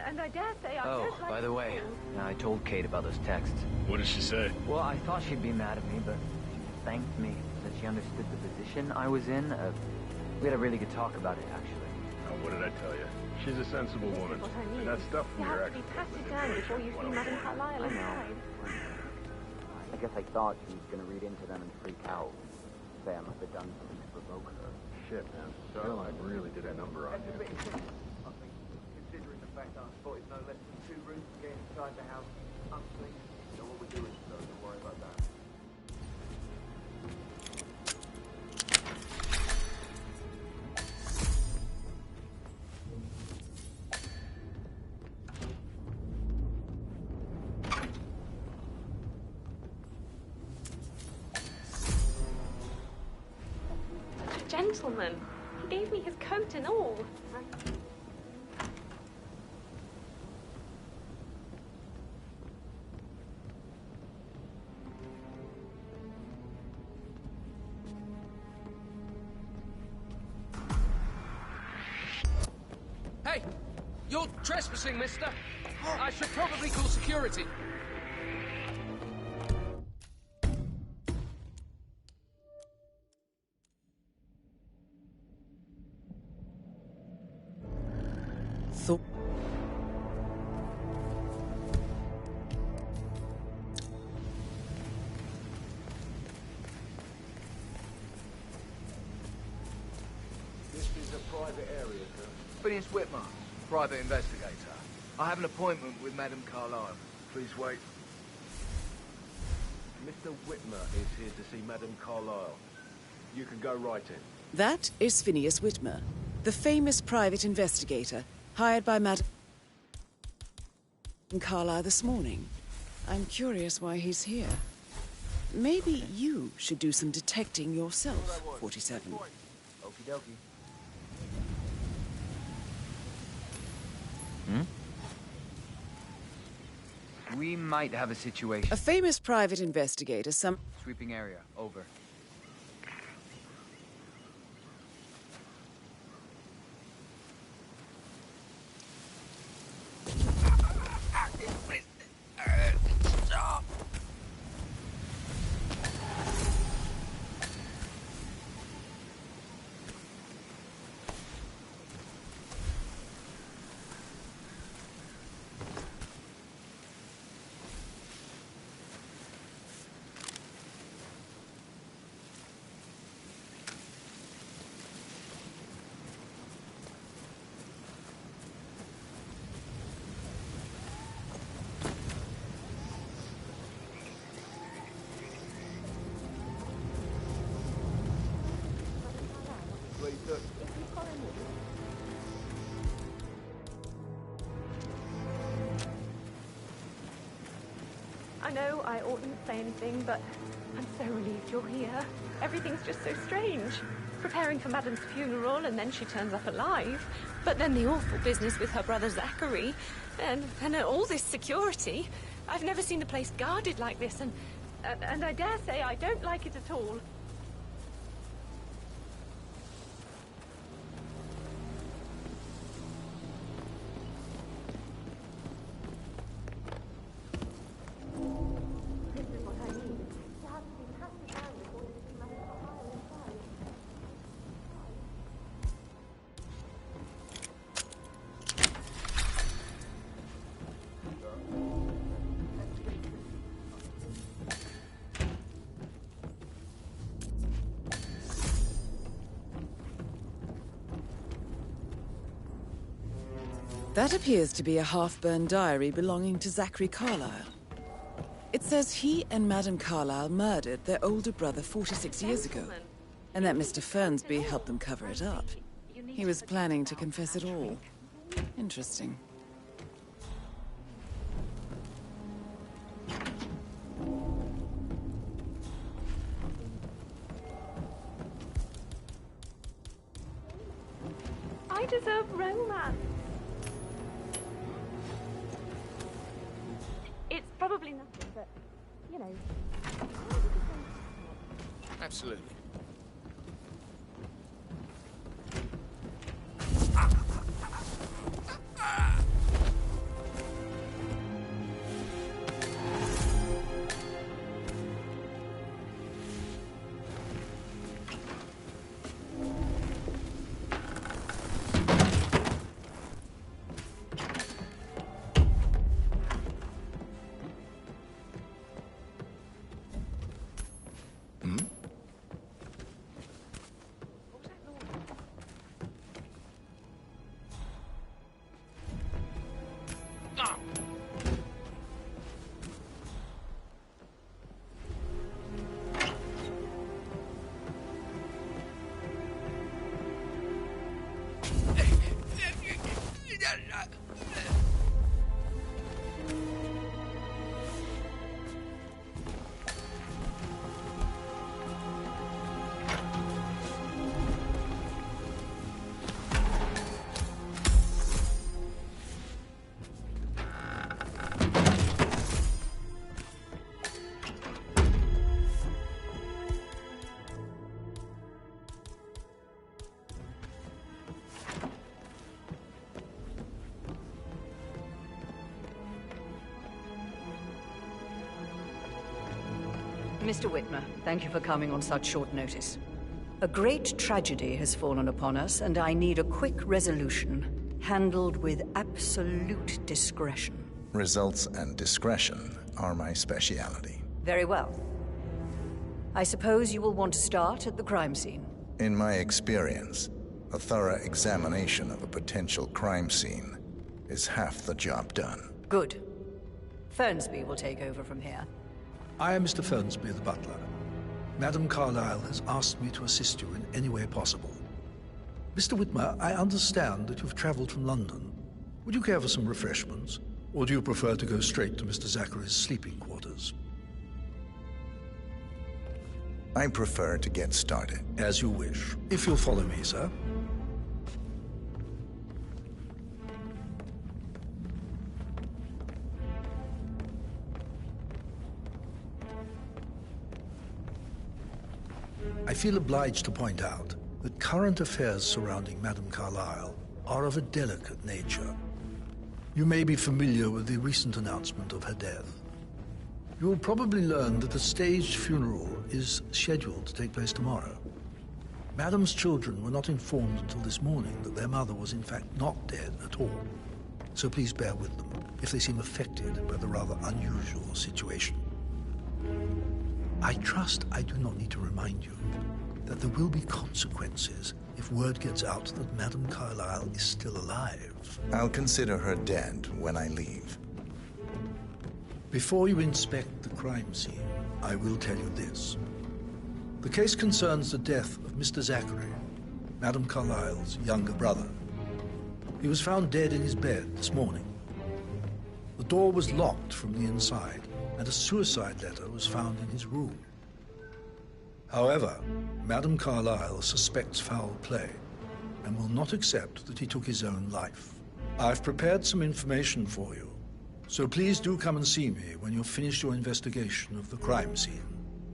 and I dare say I don't like... by the way, I told Kate about those texts. What did she say? Well, I thought she'd be mad at me, but she thanked me that she understood the position I was in. We had a really good talk about it, actually. Oh, what did I tell you? She's a sensible woman. What I mean. And that stuff You from your have to ex... be patted down before you see Madame Carlyle inside. I guess I thought she was going to read into them and freak out. Say I must have done something to provoke her. Shit, man. Caroline really did a number on you. Considering the fact that I spotted no less than 2 rooms to get inside the house unseen. So what we're doing, so don't worry about that. Gentleman. He gave me his coat and all. Hey! You're trespassing, mister! I should probably call security. This is a private area, sir. Phineas Whitmer, private investigator. I have an appointment with Madame Carlyle. Please wait. Mr. Whitmer is here to see Madame Carlyle. You can go right in. That is Phineas Whitmer, the famous private investigator hired by Madame Carlyle this morning. I'm curious why he's here. Maybe you should do some detecting yourself, 47. Okie dokie. We might have a situation. A famous private investigator, Sweeping area, over. know I oughtn't say anything, but I'm so relieved you're here. Everything's just so strange. Preparing for Madam's funeral, and then she turns up alive. But then the awful business with her brother Zachary, and all this security. I've never seen the place guarded like this, and I dare say I don't like it at all. That appears to be a half-burned diary belonging to Zachary Carlyle. It says he and Madame Carlyle murdered their older brother 46 years ago, and that Mr. Fernsby helped them cover it up. He was planning to confess it all. Interesting. I deserve romance. It's probably nothing, but, you know. Absolutely. Mr. Whitmer, thank you for coming on such short notice. A great tragedy has fallen upon us, and I need a quick resolution, handled with absolute discretion. Results and discretion are my speciality. Very well. I suppose you will want to start at the crime scene. In my experience, a thorough examination of a potential crime scene is half the job done. Good. Fernsby will take over from here. I am Mr. Fernsby, the butler. Madame Carlyle has asked me to assist you in any way possible. Mr. Whitmer, I understand that you've traveled from London. Would you care for some refreshments? Or do you prefer to go straight to Mr. Zachary's sleeping quarters? I prefer to get started. As you wish. If you'll follow me, sir. I feel obliged to point out that current affairs surrounding Madame Carlyle are of a delicate nature. You may be familiar with the recent announcement of her death. You will probably learn that a staged funeral is scheduled to take place tomorrow. Madame's children were not informed until this morning that their mother was in fact not dead at all. So please bear with them if they seem affected by the rather unusual situation. I trust I do not need to remind you that there will be consequences if word gets out that Madame Carlyle is still alive. I'll consider her dead when I leave. Before you inspect the crime scene, I will tell you this. The case concerns the death of Mr. Zachary, Madame Carlyle's younger brother. He was found dead in his bed this morning. The door was locked from the inside, and a suicide letter was found in his room. However, Madame Carlyle suspects foul play and will not accept that he took his own life. I've prepared some information for you, so please do come and see me when you've finished your investigation of the crime scene.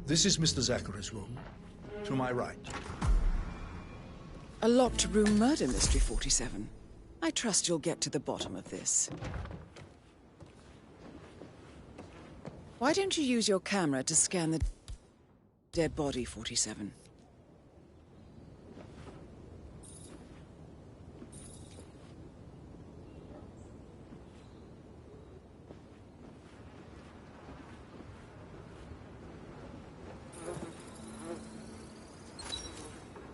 This is Mr. Zachary's room, to my right. A locked room murder mystery, 47. I trust you'll get to the bottom of this. Why don't you use your camera to scan the dead body, 47?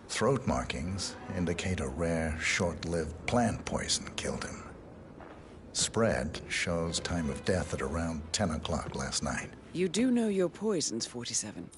Throat markings indicate a rare, short-lived plant poison killed him. Spread shows time of death at around 10 o'clock last night. You do know your poisons, 47.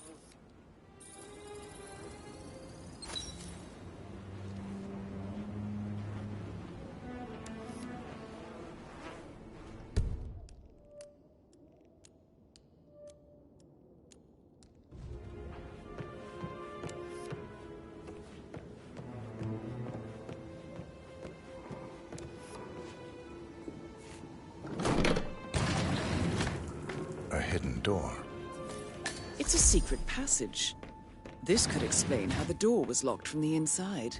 A hidden door. It's a secret passage. This could explain how the door was locked from the inside.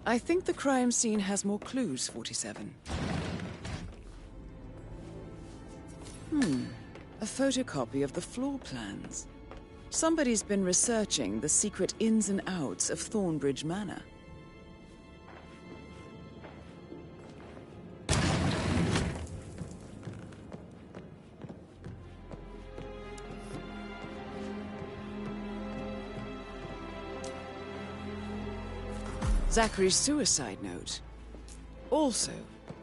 I think the crime scene has more clues, 47. A photocopy of the floor plans. Somebody's been researching the secret ins and outs of Thornbridge Manor. Zachary's suicide note. Also,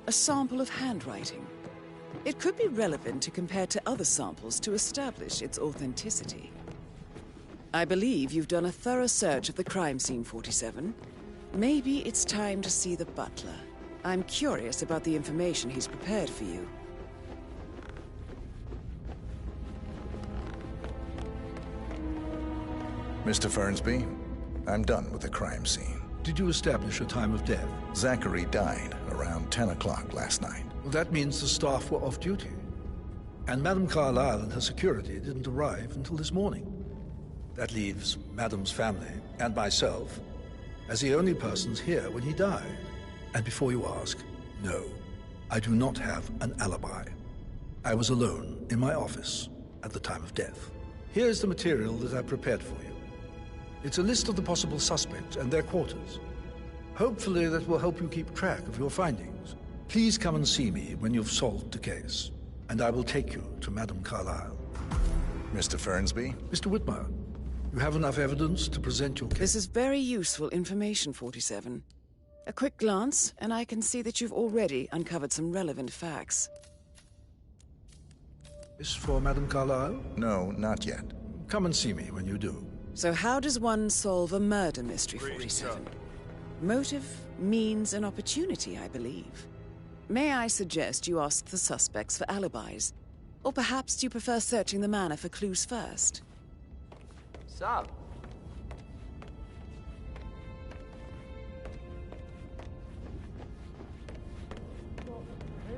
a sample of handwriting. It could be relevant to compare to other samples to establish its authenticity. I believe you've done a thorough search of the crime scene, 47. Maybe it's time to see the butler. I'm curious about the information he's prepared for you. Mr. Fernsby, I'm done with the crime scene. Did you establish a time of death? Zachary died around 10 o'clock last night. Well, that means the staff were off duty. And Madame Carlyle and her security didn't arrive until this morning. That leaves Madame's family and myself as the only persons here when he died. And before you ask, no, I do not have an alibi. I was alone in my office at the time of death. Here's the material that I prepared for you. It's a list of the possible suspects and their quarters. Hopefully that will help you keep track of your findings. Please come and see me when you've solved the case, and I will take you to Madame Carlyle. Mr. Fernsby? Mr. Whitmer, you have enough evidence to present your case? This is very useful information, 47. A quick glance, and I can see that you've already uncovered some relevant facts. This for Madame Carlyle? No, not yet. Come and see me when you do. So how does one solve a murder mystery, 47? Motive, means, and opportunity, I believe. May I suggest you ask the suspects for alibis? Or perhaps do you prefer searching the manor for clues first? Sup?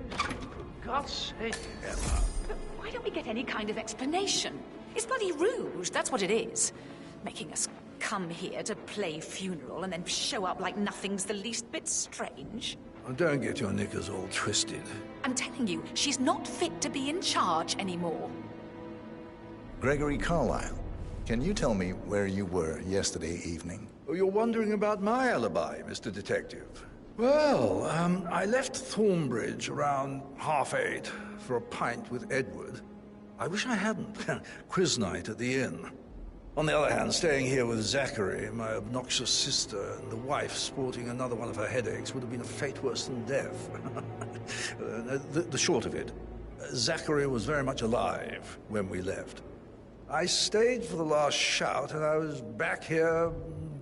For God's sake, Emma. But why don't we get any kind of explanation? It's bloody rude, that's what it is. Making us come here to play funeral and then show up like nothing's the least bit strange. Oh, don't get your knickers all twisted. I'm telling you, she's not fit to be in charge anymore. Gregory Carlyle, can you tell me where you were yesterday evening? Oh, you're wondering about my alibi, Mr. Detective. Well, I left Thornbridge around 8:30 for a pint with Edward. I wish I hadn't. Quiz night at the inn. On the other hand, staying here with Zachary, my obnoxious sister, and the wife sporting another one of her headaches would have been a fate worse than death. The short of it, Zachary was very much alive when we left. I stayed for the last shout, and I was back here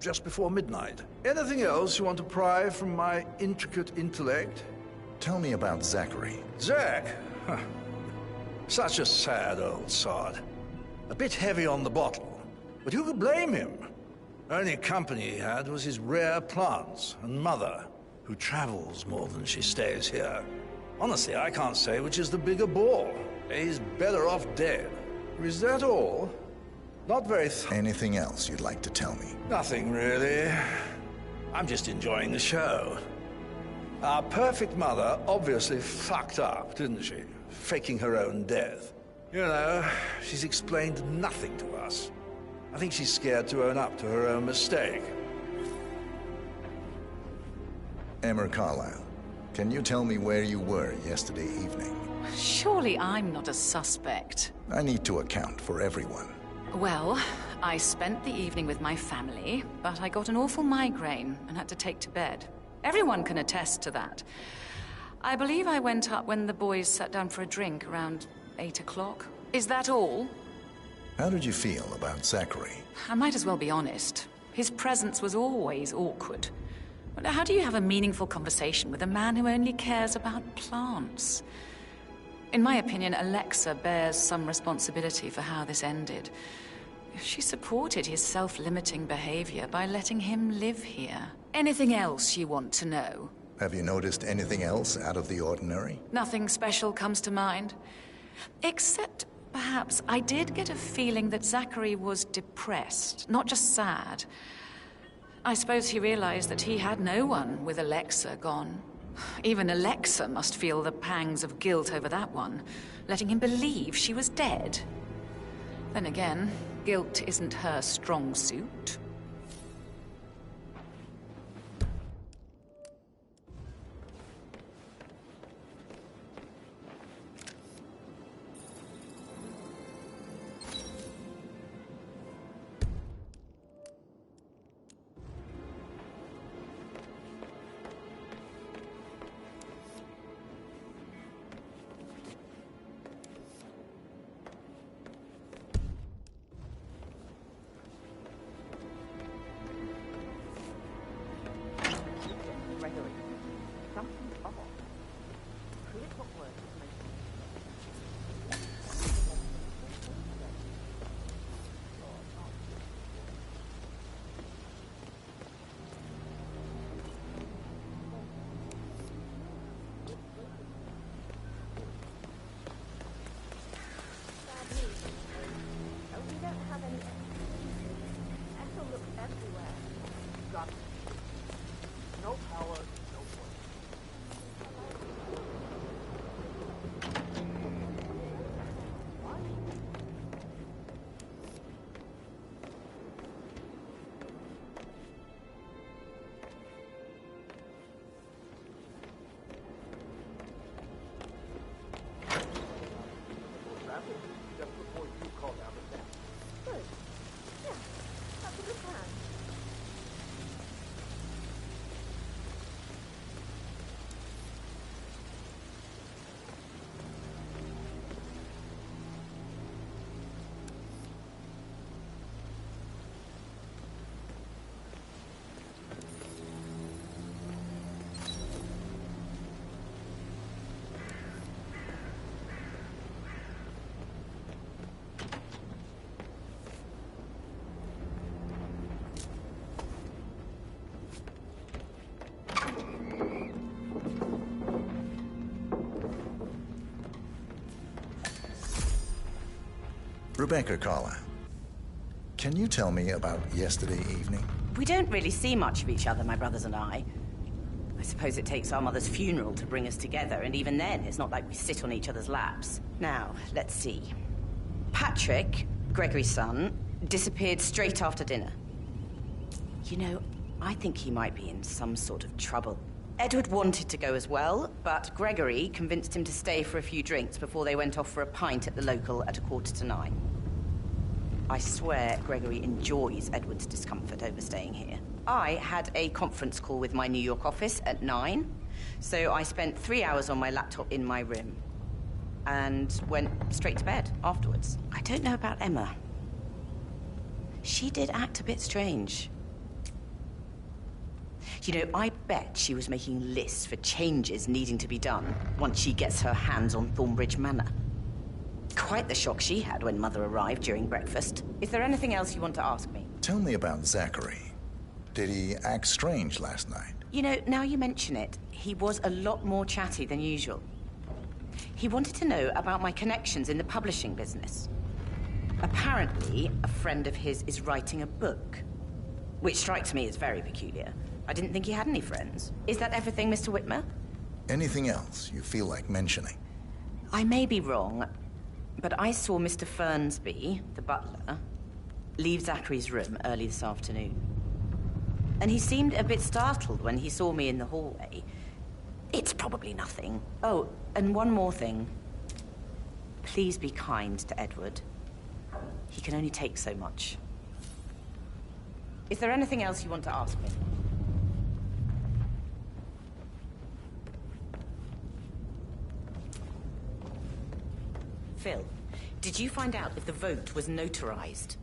just before midnight. Anything else you want to pry from my intricate intellect? Tell me about Zachary. Zach? Huh. Such a sad old sod. A bit heavy on the bottle, but who could blame him? Only company he had was his rare plants and mother, who travels more than she stays here. Honestly, I can't say which is the bigger bore. He's better off dead. Is that all? Not very Anything else you'd like to tell me? Nothing, really. I'm just enjoying the show. Our perfect mother obviously fucked up, didn't she? Faking her own death. You know, she's explained nothing to us. I think she's scared to own up to her own mistake. Emma Carlyle, can you tell me where you were yesterday evening? Surely I'm not a suspect. I need to account for everyone. Well, I spent the evening with my family, but I got an awful migraine and had to take to bed. Everyone can attest to that. I believe I went up when the boys sat down for a drink around 8 o'clock. Is that all? How did you feel about Zachary? I might as well be honest. His presence was always awkward. But how do you have a meaningful conversation with a man who only cares about plants? In my opinion, Alexa bears some responsibility for how this ended. She supported his self-limiting behavior by letting him live here. Anything else you want to know? Have you noticed anything else out of the ordinary? Nothing special comes to mind. Except, perhaps, I did get a feeling that Zachary was depressed, not just sad. I suppose he realized that he had no one with Alexa gone. Even Alexa must feel the pangs of guilt over that one, letting him believe she was dead. Then again, guilt isn't her strong suit. Rebecca Carlyle, can you tell me about yesterday evening? We don't really see much of each other, my brothers and I. I suppose it takes our mother's funeral to bring us together, and even then, it's not like we sit on each other's laps. Now, let's see. Patrick, Gregory's son, disappeared straight after dinner. You know, I think he might be in some sort of trouble. Edward wanted to go as well, but Gregory convinced him to stay for a few drinks before they went off for a pint at the local at 8:45. I swear Gregory enjoys Edward's discomfort over staying here. I had a conference call with my New York office at 9, so I spent 3 hours on my laptop in my room and went straight to bed afterwards. I don't know about Emma. She did act a bit strange. You know, I bet she was making lists for changes needing to be done once she gets her hands on Thornbridge Manor. Quite the shock she had when Mother arrived during breakfast. Is there anything else you want to ask me? Tell me about Zachary. Did he act strange last night? You know, now you mention it, he was a lot more chatty than usual. He wanted to know about my connections in the publishing business. Apparently, a friend of his is writing a book, which strikes me as very peculiar. I didn't think he had any friends. Is that everything, Mr. Whitmer? Anything else you feel like mentioning? I may be wrong, but I saw Mr. Fernsby, the butler, leave Zachary's room early this afternoon. And he seemed a bit startled when he saw me in the hallway. It's probably nothing. Oh, and one more thing. Please be kind to Edward. He can only take so much. Is there anything else you want to ask me? Phil, did you find out if the vote was notarized?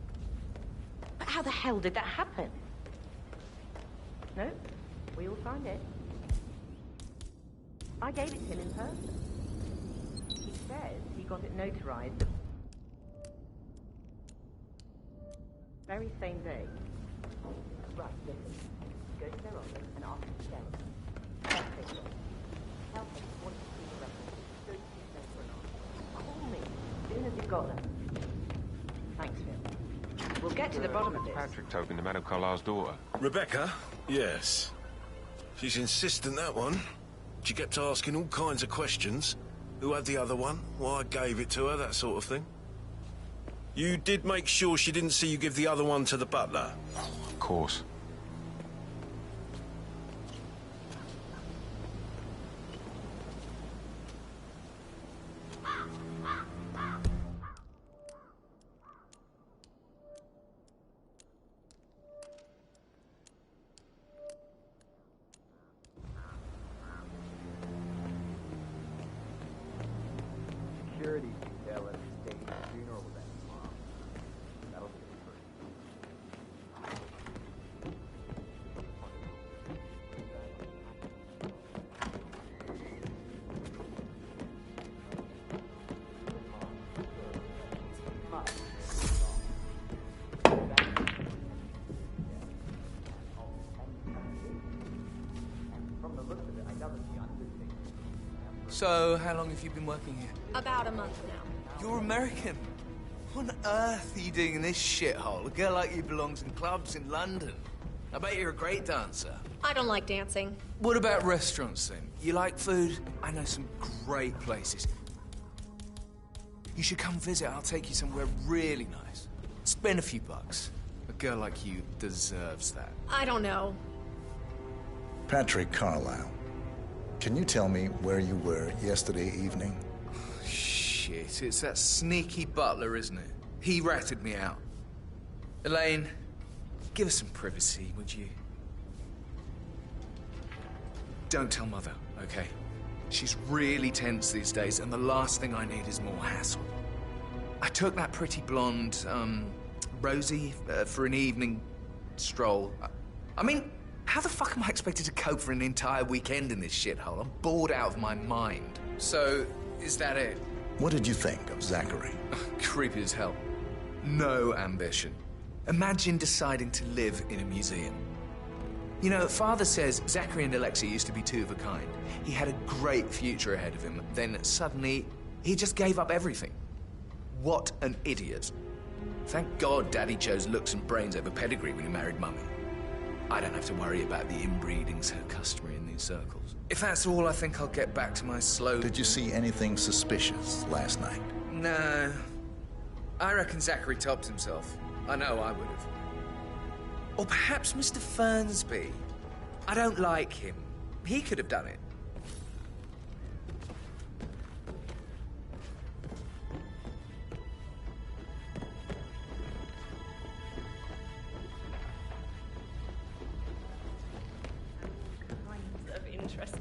But how the hell did that happen? No, we all signed it. I gave it to him in person. He says he got it notarized the very same day. Right, listen. Go to their office and ask them to send it. Tell them you want to see the record. Don't keep them for an answer. Call me as soon as you've got them. Thanks, Phil. We'll get to the bottom of this. Patrick talking to Madame Carlisle's daughter. Rebecca? Yes. She's insistent, that one. She kept asking all kinds of questions. Who had the other one? Why I gave it to her, that sort of thing. You did make sure she didn't see you give the other one to the butler? Of course. Security detail at the state funeral event tomorrow. That'll be free. So, how long have you been working here? About a month now. You're American. What on earth are you doing in this shithole? A girl like you belongs in clubs in London. I bet you're a great dancer. I don't like dancing. What about restaurants, then? You like food? I know some great places. You should come visit. I'll take you somewhere really nice. Spend a few bucks. A girl like you deserves that. I don't know. Patrick Carlisle. Can you tell me where you were yesterday evening? Shit, it's that sneaky butler, isn't it? He ratted me out. Elaine, give us some privacy, would you? Don't tell Mother, okay? She's really tense these days, and the last thing I need is more hassle. I took that pretty blonde, Rosie, for an evening stroll. I mean, how the fuck am I expected to cope for an entire weekend in this shithole? I'm bored out of my mind. So, is that it? What did you think of Zachary? Creepy as hell. No ambition. Imagine deciding to live in a museum. You know, Father says Zachary and Alexia used to be two of a kind. He had a great future ahead of him. Then suddenly, he just gave up everything. What an idiot. Thank God Daddy chose looks and brains over pedigree when he married Mummy. I don't have to worry about the inbreeding so customary in these circles. If that's all, I think I'll get back to my slow... Did you see anything suspicious last night? No. I reckon Zachary topped himself. I know I would have. Or perhaps Mr. Fernsby. I don't like him. He could have done it.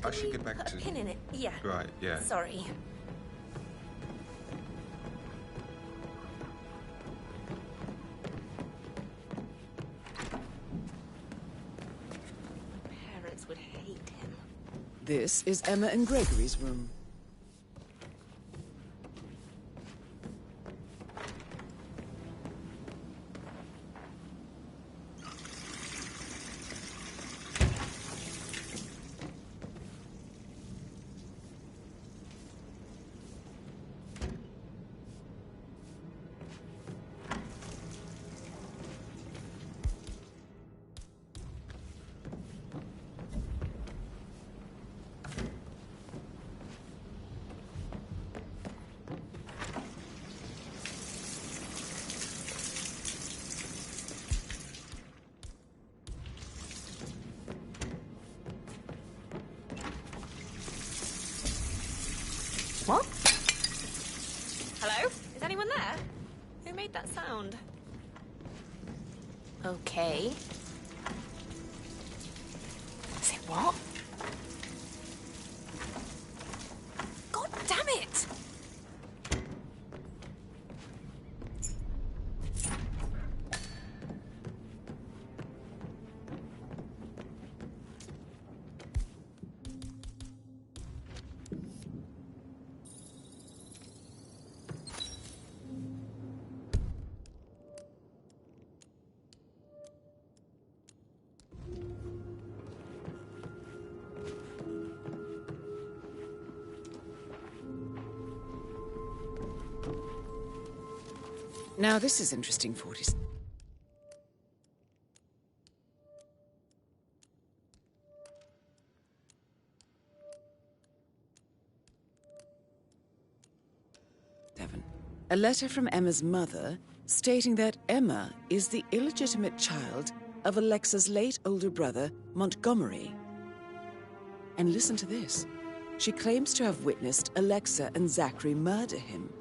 I should get back to... Pin in it, yeah. Right, yeah. Sorry. This is Emma and Gregory's room. What? Hello? Is anyone there? Who made that sound? Okay. Say what? God damn it! Now this is interesting, 40. A letter from Emma's mother stating that Emma is the illegitimate child of Alexa's late older brother, Montgomery. And listen to this. She claims to have witnessed Alexa and Zachary murder him.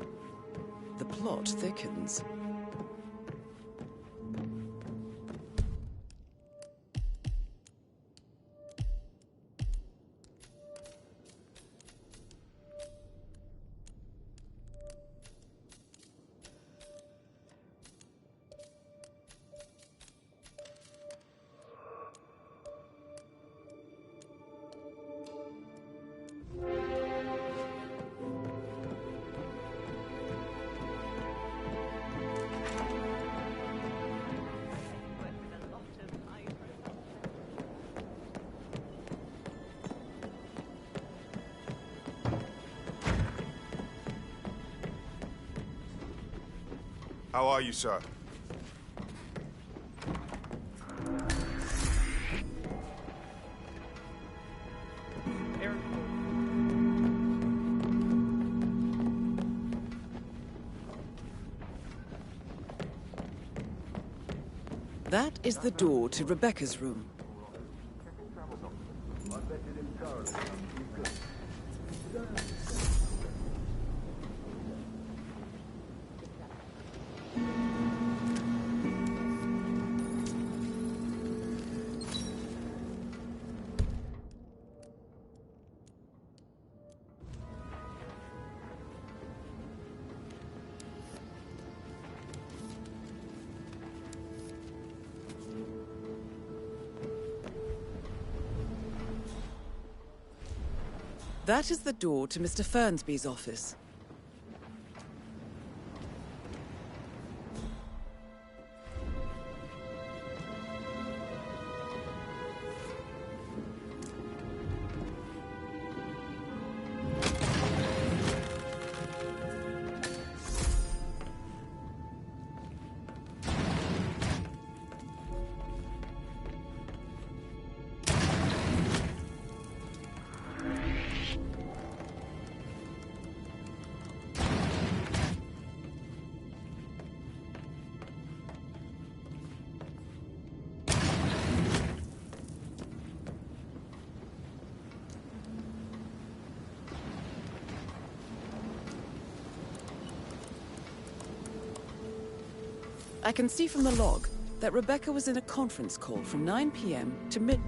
The plot thickens. How are you, sir? That is the door to Rebecca's room. That is the door to Mr. Fernsby's office. I can see from the log that Rebecca was in a conference call from 9 p.m. to midnight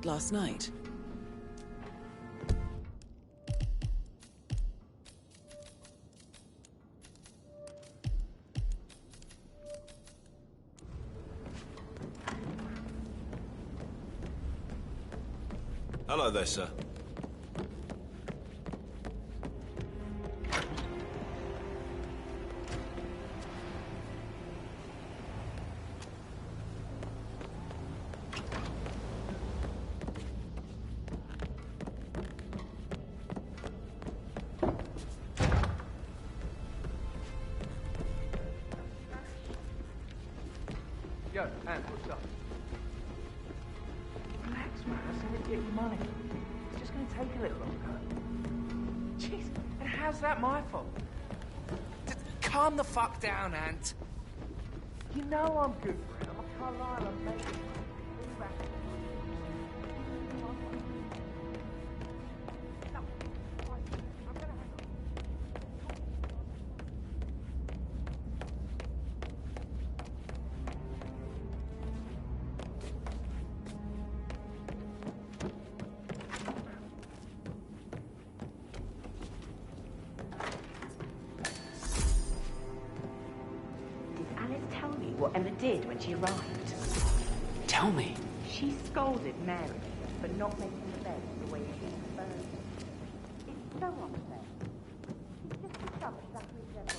last night. Hello there, sir. Yo, Ant, what's up? Relax, man. I said to get your money. It's just gonna take a little longer. Jeez, and how's that my fault? Calm the fuck down, Ant. You know I'm good for it. I'm a Carlisle, I'm making it. What Emma did when she arrived. Tell me. She scolded Mary for not making the bed the way she preferred. It's so unfair. She just discovered Zachary's dead body.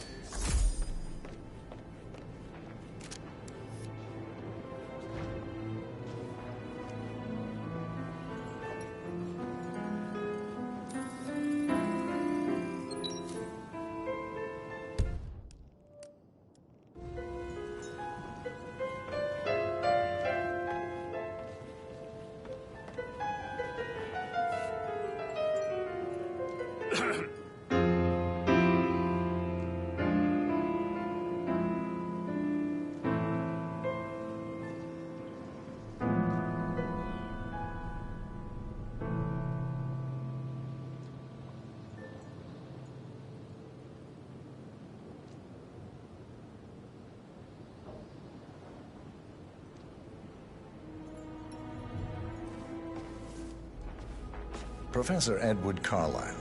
Professor Edward Carlisle,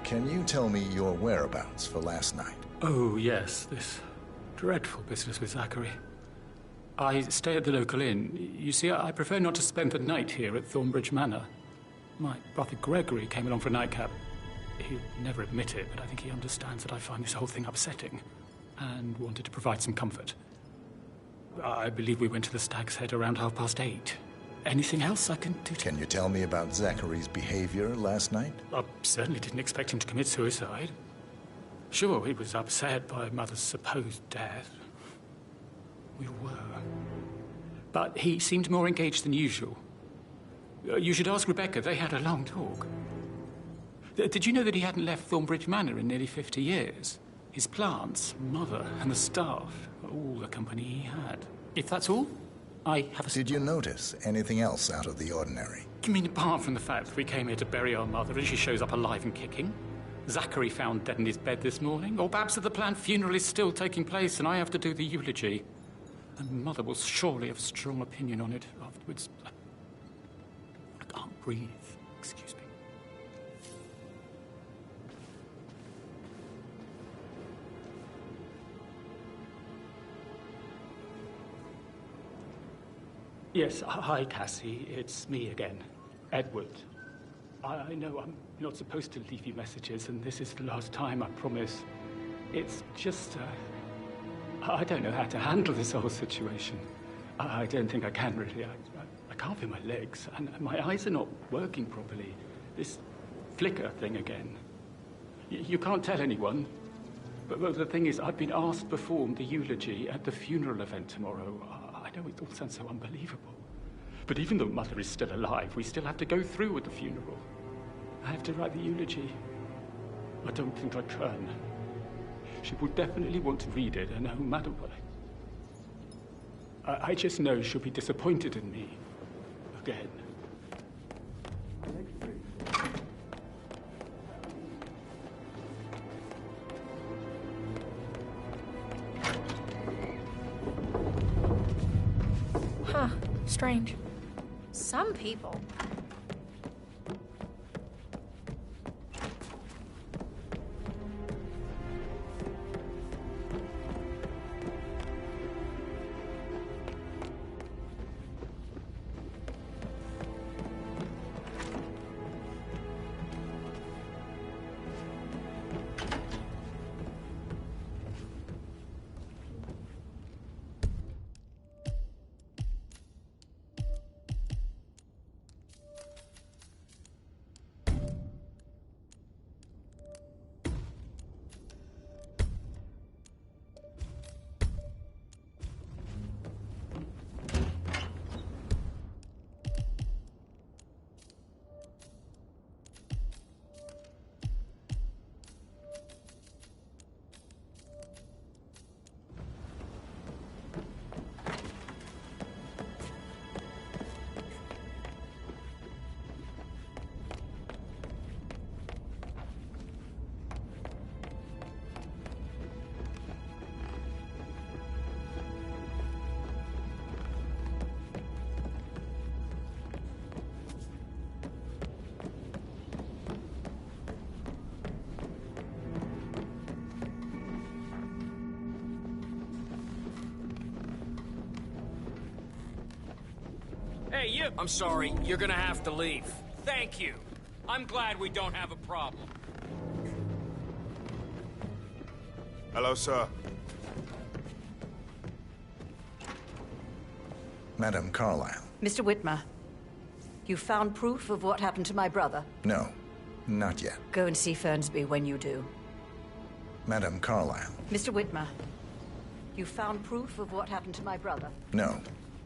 can you tell me your whereabouts for last night? Oh, yes, this dreadful business with Zachary. I stay at the local inn. You see, I prefer not to spend the night here at Thornbridge Manor. My brother Gregory came along for a nightcap. He'll never admit it, but I think he understands that I find this whole thing upsetting and wanted to provide some comfort. I believe we went to the Stag's Head around 8:30. Anything else I can do? Can you tell me about Zachary's behavior last night? I certainly didn't expect him to commit suicide. Sure, he was upset by Mother's supposed death. We were. But he seemed more engaged than usual. You should ask Rebecca. They had a long talk. Did you know that he hadn't left Thornbridge Manor in nearly 50 years? His plants, Mother, and the staff, all the company he had. If that's all, I have a... Did you notice anything else out of the ordinary? You mean apart from the fact that we came here to bury our mother and she shows up alive and kicking? Zachary found dead in his bed this morning? Or perhaps that the planned funeral is still taking place and I have to do the eulogy? And Mother will surely have a strong opinion on it afterwards. I can't breathe. Excuse me. Yes, hi, Cassie. It's me again. Edward. I know I'm not supposed to leave you messages, and this is the last time, I promise. It's just, I don't know how to handle this whole situation. I don't think I can, really. I can't feel my legs, and my eyes are not working properly. This flicker thing again. You can't tell anyone, but the thing is, I've been asked to perform the eulogy at the funeral event tomorrow. I know it all sounds so unbelievable. But even though Mother is still alive, we still have to go through with the funeral. I have to write the eulogy. I don't think I can. She will definitely want to read it, and no matter what. I just know she'll be disappointed in me. Again. Huh. Strange. Some people. Hey, you! I'm sorry, you're gonna have to leave. Thank you. I'm glad we don't have a problem. Hello, sir. Madam Carlyle. Mr. Whitmer, you found proof of what happened to my brother? No, not yet. Go and see Fernsby when you do. Madam Carlyle. Mr. Whitmer, you found proof of what happened to my brother? No,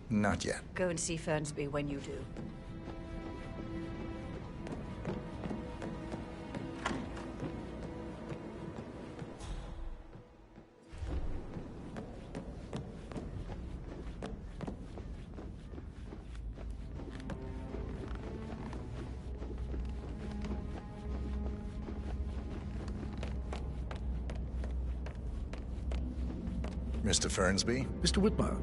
not yet. Go and see Fernsby when you do. Mr. Fernsby? Mr. Whitmer,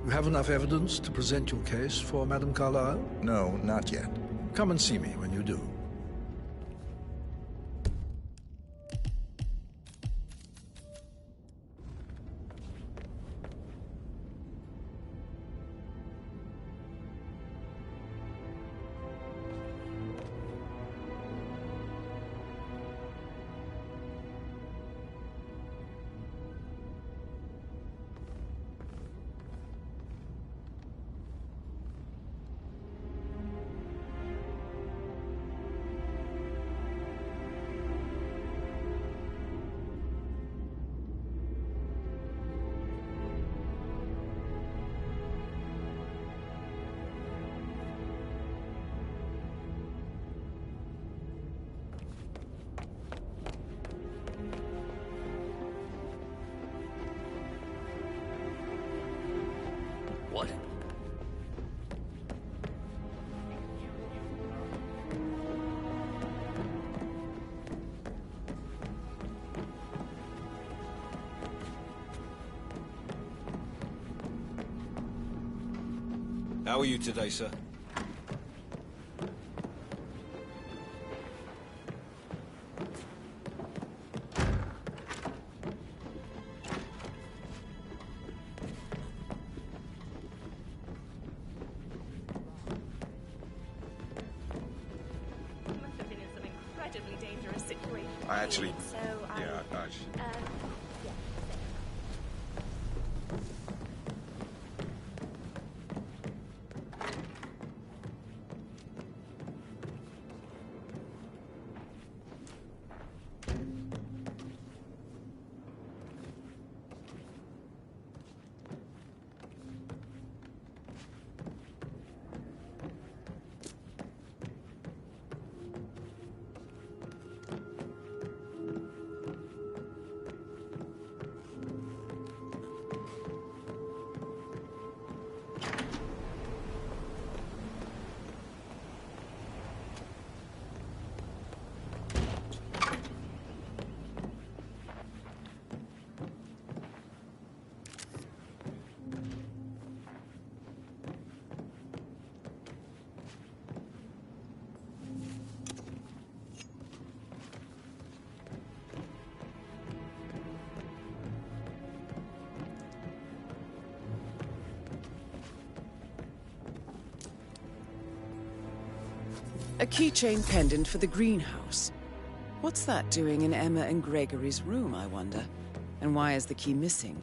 you have enough evidence to present your case for Madam Carlyle? No, not yet. Come and see me when you do. What? How are you today, sir? Dangerous situation. I actually... So yeah, A keychain pendant for the greenhouse. What's that doing in Emma and Gregory's room, I wonder? And why is the key missing?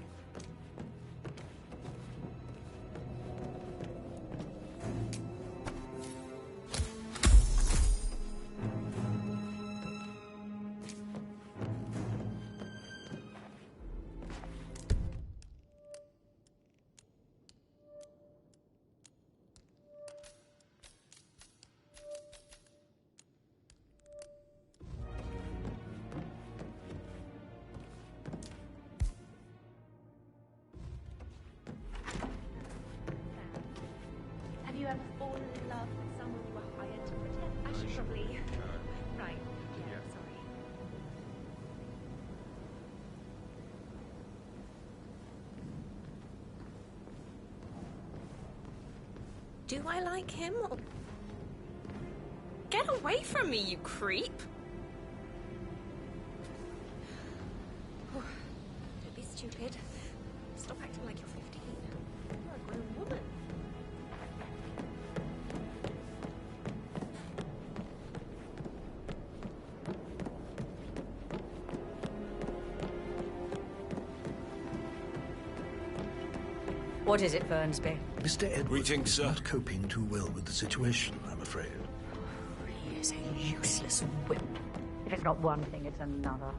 Have you ever fallen in love with someone you were hired to pretend? I should probably... Right. Yeah, sorry. do I like him or... Get away from me, you creep! Don't be stupid. Stop acting like you're 15. You're a grown woman. What is it, Fernsby? Mr. Edwards is not coping too well with the situation, I'm afraid. He is a useless whip. If it's not one thing, it's another.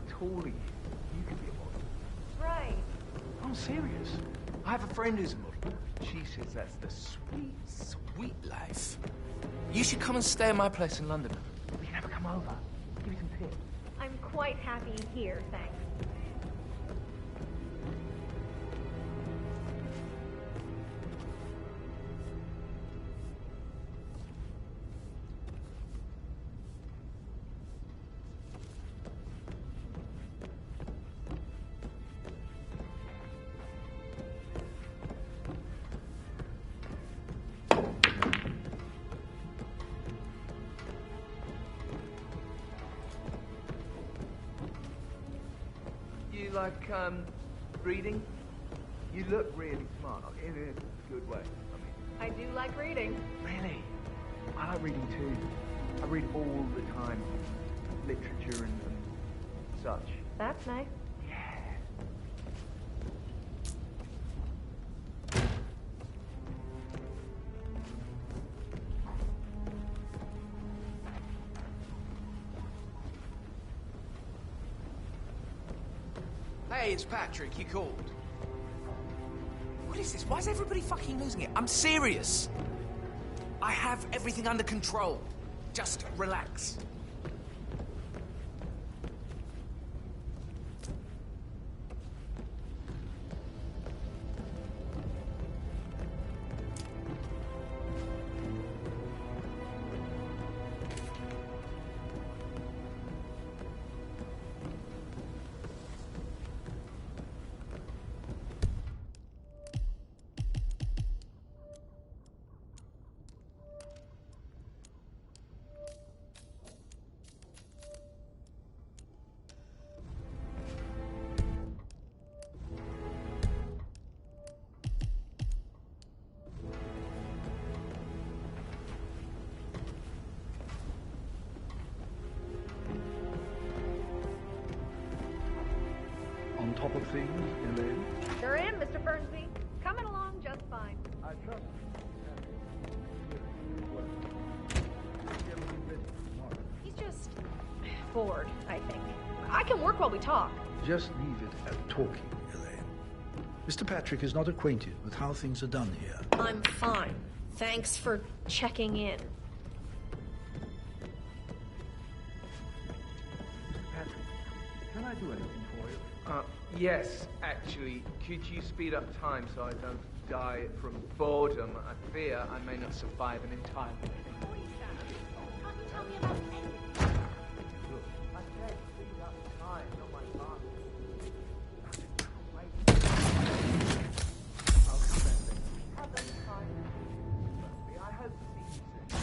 Tall are you? You could be a model. Right. I'm serious. I have a friend who's a model. She says that's the sweet, sweet life. You should come and stay at my place in London. We can ever come over. Give you some tips. I'm quite happy here, thanks. You like, reading? You look really smart, in a good way. I do like reading. Really? I like reading too. I read all the time. Literature and such. That's nice. Hey, it's Patrick. You called. What is this? Why is everybody fucking losing it? I'm serious. I have everything under control. Just relax. On top of things, Elaine? Sure am, Mr. Fernsby. Coming along just fine. I trust He's just bored, I think. I can work while we talk. Just leave it at talking, Elaine. Mr. Patrick is not acquainted with how things are done here. I'm fine. Thanks for checking in. Patrick, can I do anything for you? Yes, actually. Could you speed up time so I don't die from boredom? I fear I may not survive an entire day. Can't you tell me about anything? Look, I said speed up time, not my father. I'll come back then. Have that time. I hope to see you soon.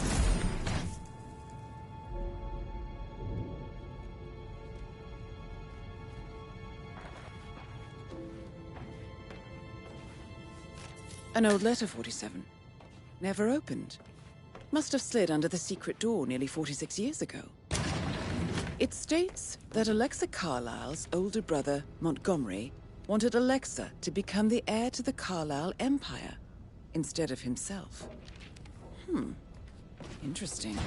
An old letter, 47. Never opened. Must have slid under the secret door nearly 46 years ago. It states that Alexa Carlyle's older brother, Montgomery, wanted Alexa to become the heir to the Carlyle Empire instead of himself. Interesting.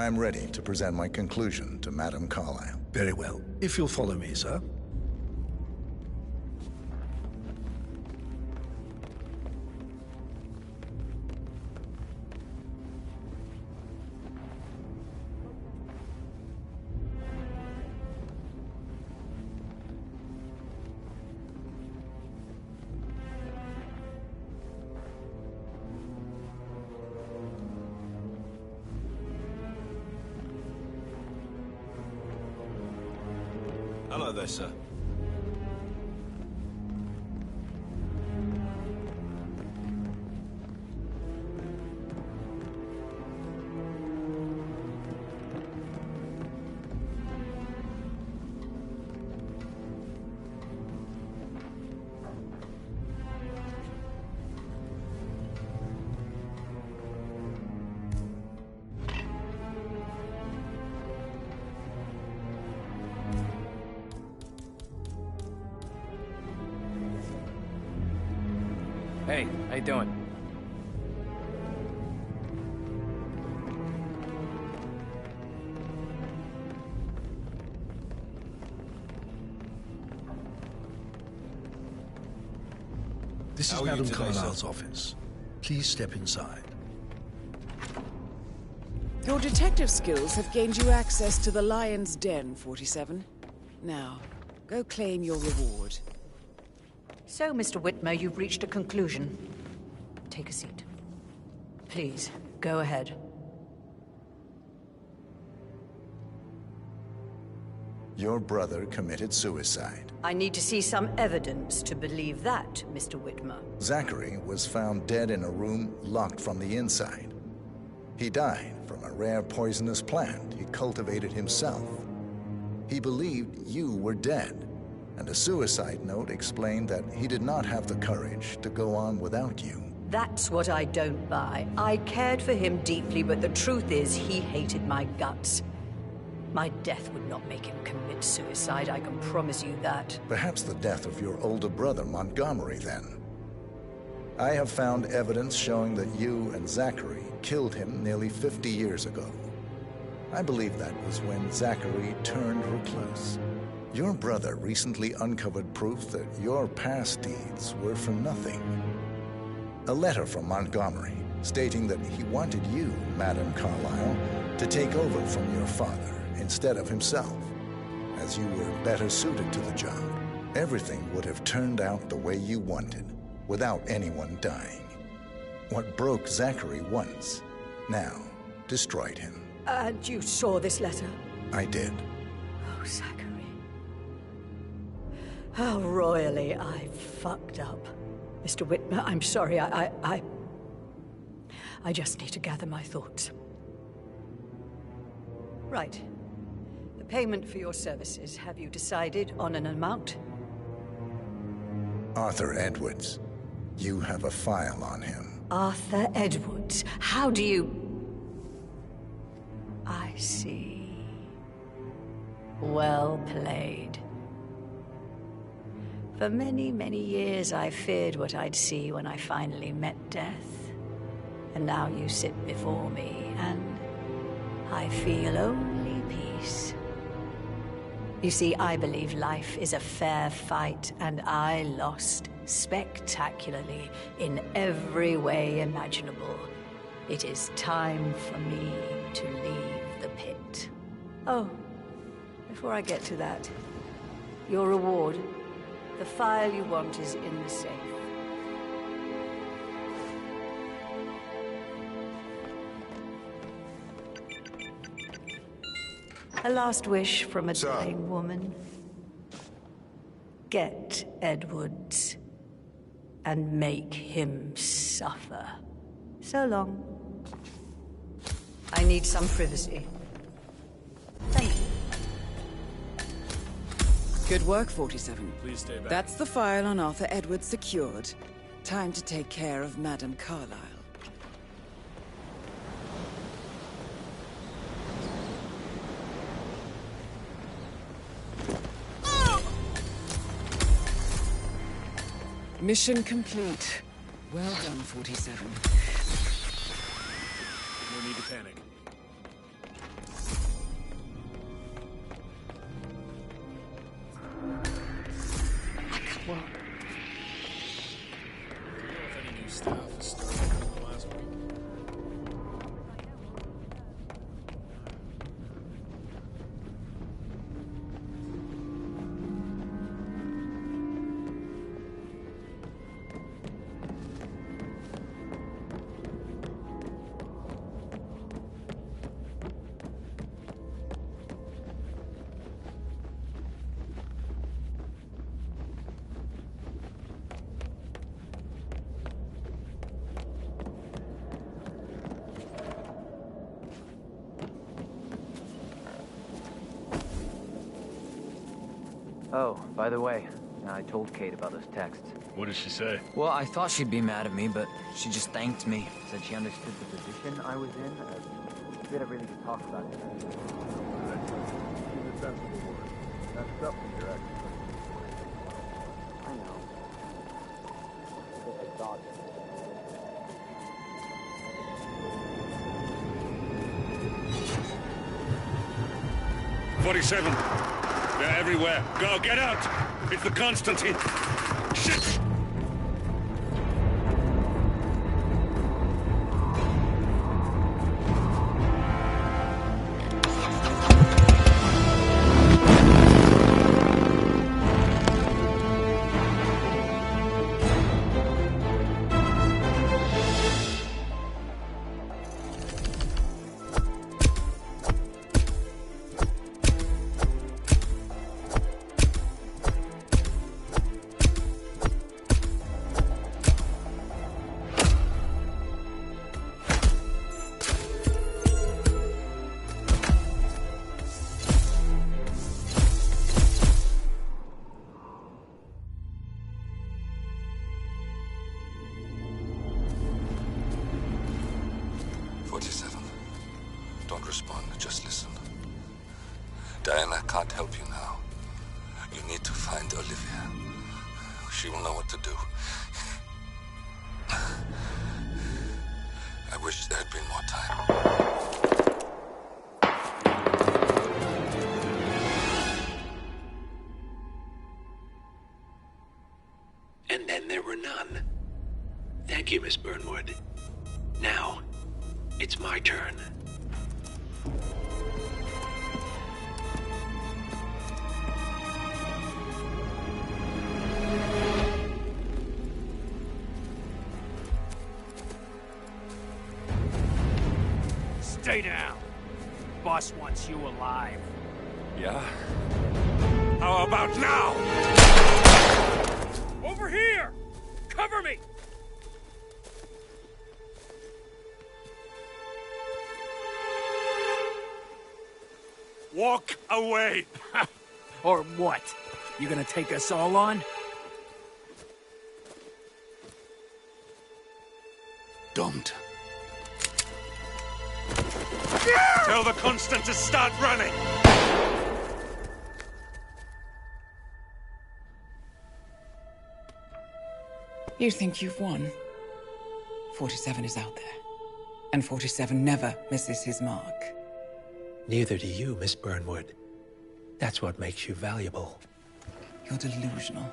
I'm ready to present my conclusion to Madame Carlyle. Very well. If you'll follow me, sir. Hello there, sir. Hey, how you doing? This is How are you Madame today, Carlyle's sir? office. Please step inside. Your detective skills have gained you access to the Lion's Den, 47. Now, go claim your reward. So, Mr. Whitmer, you've reached a conclusion. Take a seat. Please, go ahead. Your brother committed suicide. I need to see some evidence to believe that, Mr. Whitmer. Zachary was found dead in a room locked from the inside. He died from a rare poisonous plant he cultivated himself. He believed you were dead, and a suicide note explained that he did not have the courage to go on without you. That's what I don't buy. I cared for him deeply, but the truth is he hated my guts. My death would not make him commit suicide, I can promise you that. Perhaps the death of your older brother, Montgomery, then. I have found evidence showing that you and Zachary killed him nearly 50 years ago. I believe that was when Zachary turned recluse. Your brother recently uncovered proof that your past deeds were for nothing. A letter from Montgomery stating that he wanted you, Madame Carlyle, to take over from your father instead of himself, as you were better suited to the job. Everything would have turned out the way you wanted, without anyone dying. What broke Zachary once, now destroyed him. And you saw this letter? I did. Oh, Zachary. How royally I fucked up. Mr. Whitmer, I'm sorry, I just need to gather my thoughts. Right. The payment for your services, have you decided on an amount? Arthur Edwards. You have a file on him. Arthur Edwards. How do you... I see. Well played. For many, many years I feared what I'd see when I finally met death. And now you sit before me, and I feel only peace. You see, I believe life is a fair fight, and I lost spectacularly in every way imaginable. It is time for me to leave the pit. Oh, before I get to that, your reward. The file you want is in the safe. A last wish from a dying woman. Get Edwards and make him suffer. So long. I need some privacy. Thank you. Good work, 47. Please stay back. That's the file on Arthur Edwards secured. Time to take care of Madame Carlyle. Mission complete. Well done, 47. No need to panic. staff is still better than last week. Oh, by the way, I told Kate about those texts. What did she say? Well, I thought she'd be mad at me, but she just thanked me. Said she understood the position I was in. We had a really good talk about it. She's a sensible woman. That's up with your ex. I know. I thought. 47. They're everywhere. Go, get out! It's the Constantine. Shit! Don't respond, just listen. Diana can't help you now. You need to find Olivia. She will know what to do. I wish there had been more time. And then there were none. Thank you, Miss Burnwood. Now, it's my turn. Stay down. Boss wants you alive. Yeah? How about now? Over here! Cover me! Walk away! Or what? You gonna take us all on? Don't. Tell the Constant to start running! You think you've won? 47 is out there. And 47 never misses his mark. Neither do you, Miss Burnwood. That's what makes you valuable. You're delusional.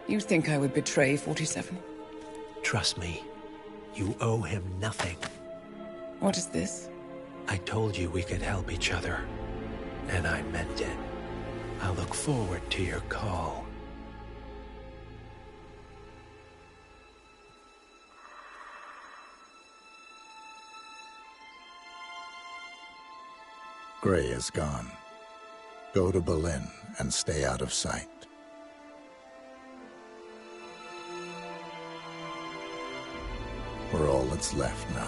You think I would betray 47? Trust me, you owe him nothing. What is this? I told you we could help each other, and I meant it. I look forward to your call. Gray is gone. Go to Berlin and stay out of sight. We're all that's left now.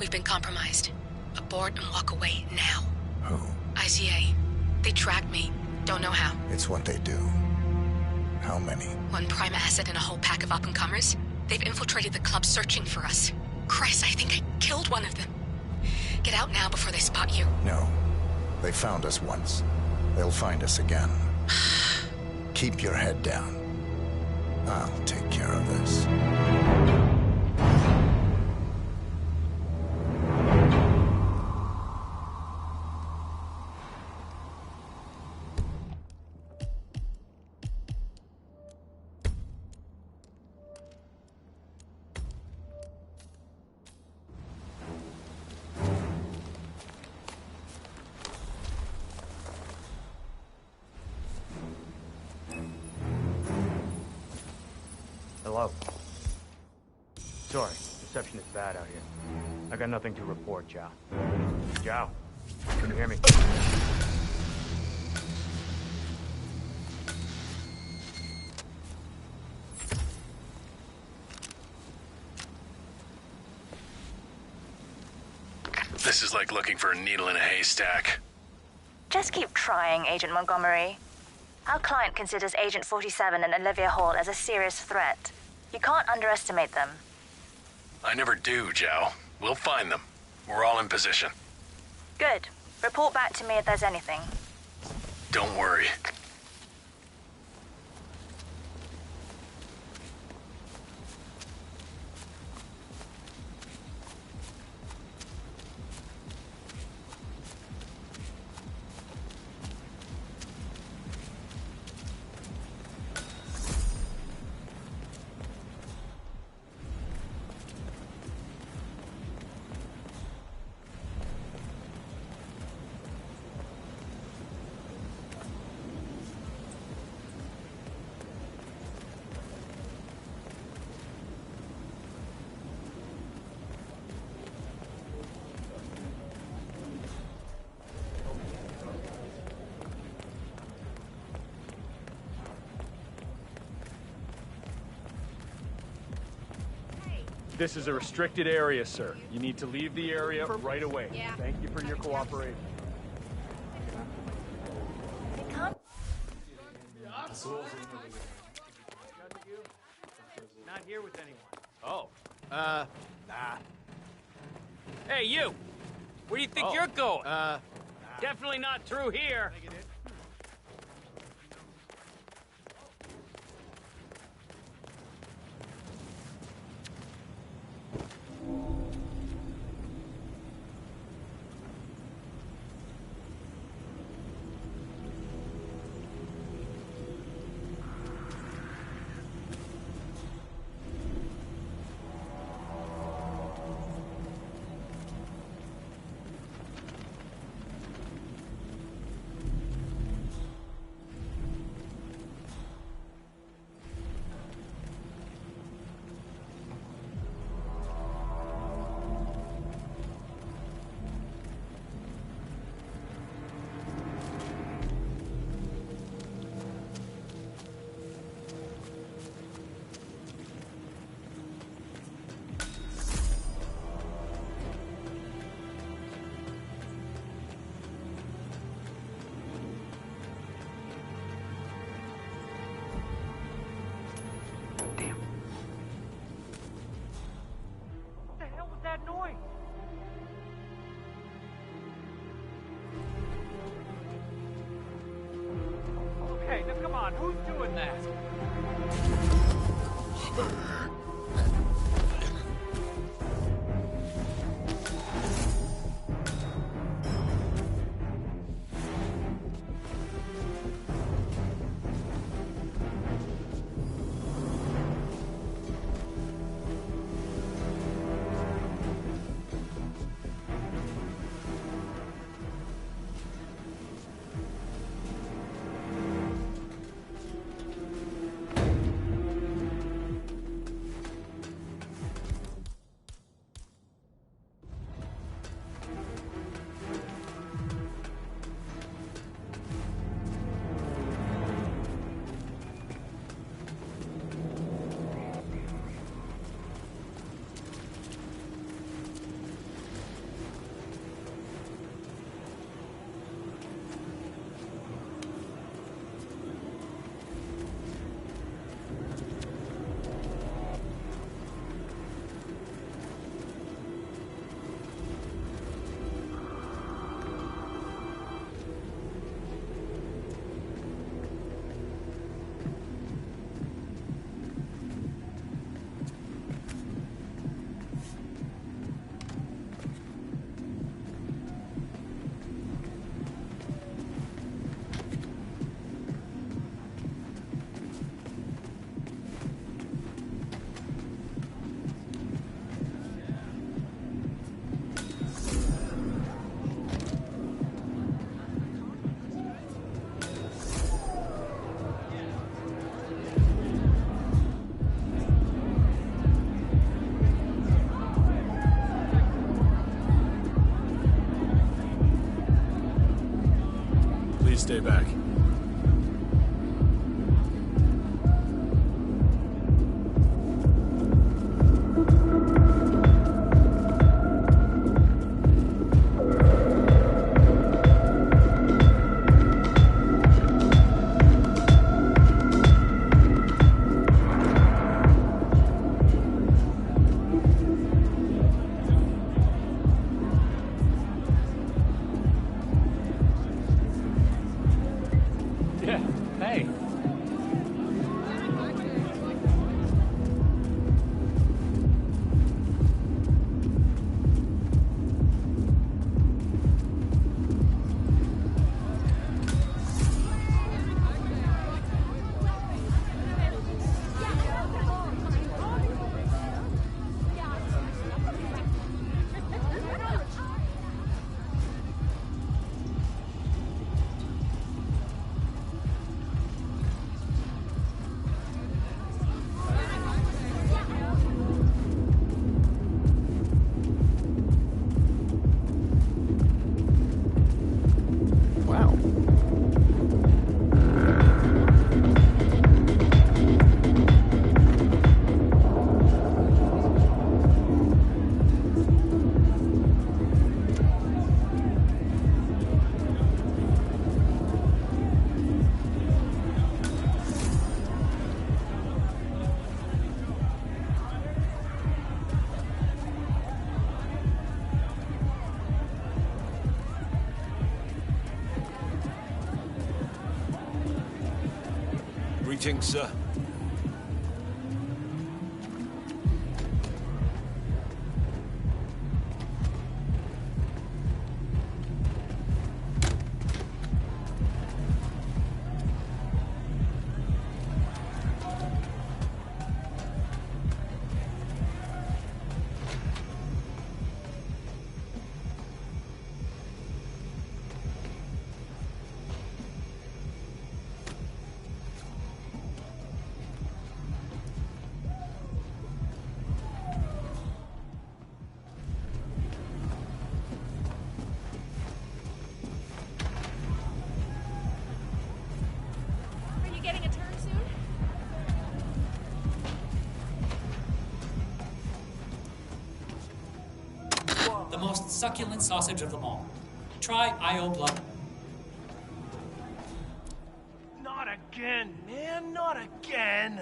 We've been compromised. Abort and walk away now. Who? ICA. They tracked me. Don't know how. It's what they do. How many? One prime asset and a whole pack of up-and-comers. They've infiltrated the club searching for us. Christ, I think I killed one of them. Get out now before they spot you. No. They found us once. They'll find us again. Keep your head down. I'll take care of this. Hello. Sorry, reception is bad out here. I got nothing to report, Zhao. Zhao, can you hear me? This is like looking for a needle in a haystack. Just keep trying, Agent Montgomery. Our client considers Agent 47 and Olivia Hall as a serious threat. You can't underestimate them. I never do, Zhao. We'll find them. We're all in position. Good. Report back to me if there's anything. Don't worry. This is a restricted area, sir. You need to leave the area right away. Yeah. Thank you for your cooperation. Not here with anyone. Oh. Nah. Hey, you! Where do you think you're going? Definitely not through here. That noise? Okay, now come on, who's doing that? get back. Greetings, sir. The most succulent sausage of them all. Try IO blood. Not again, man, not again!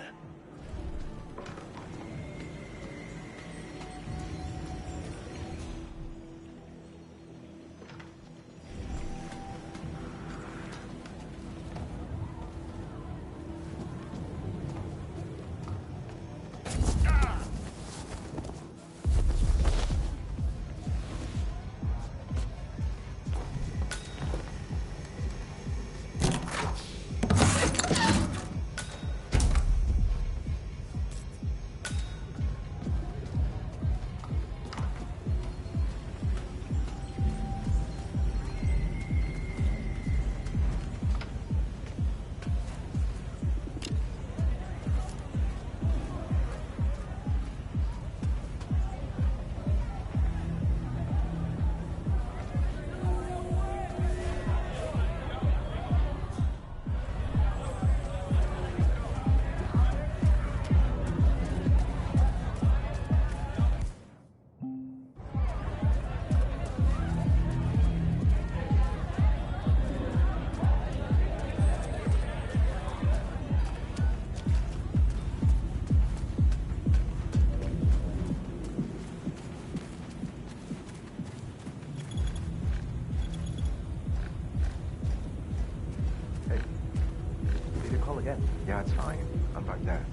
Yeah, it's fine. I'm right there.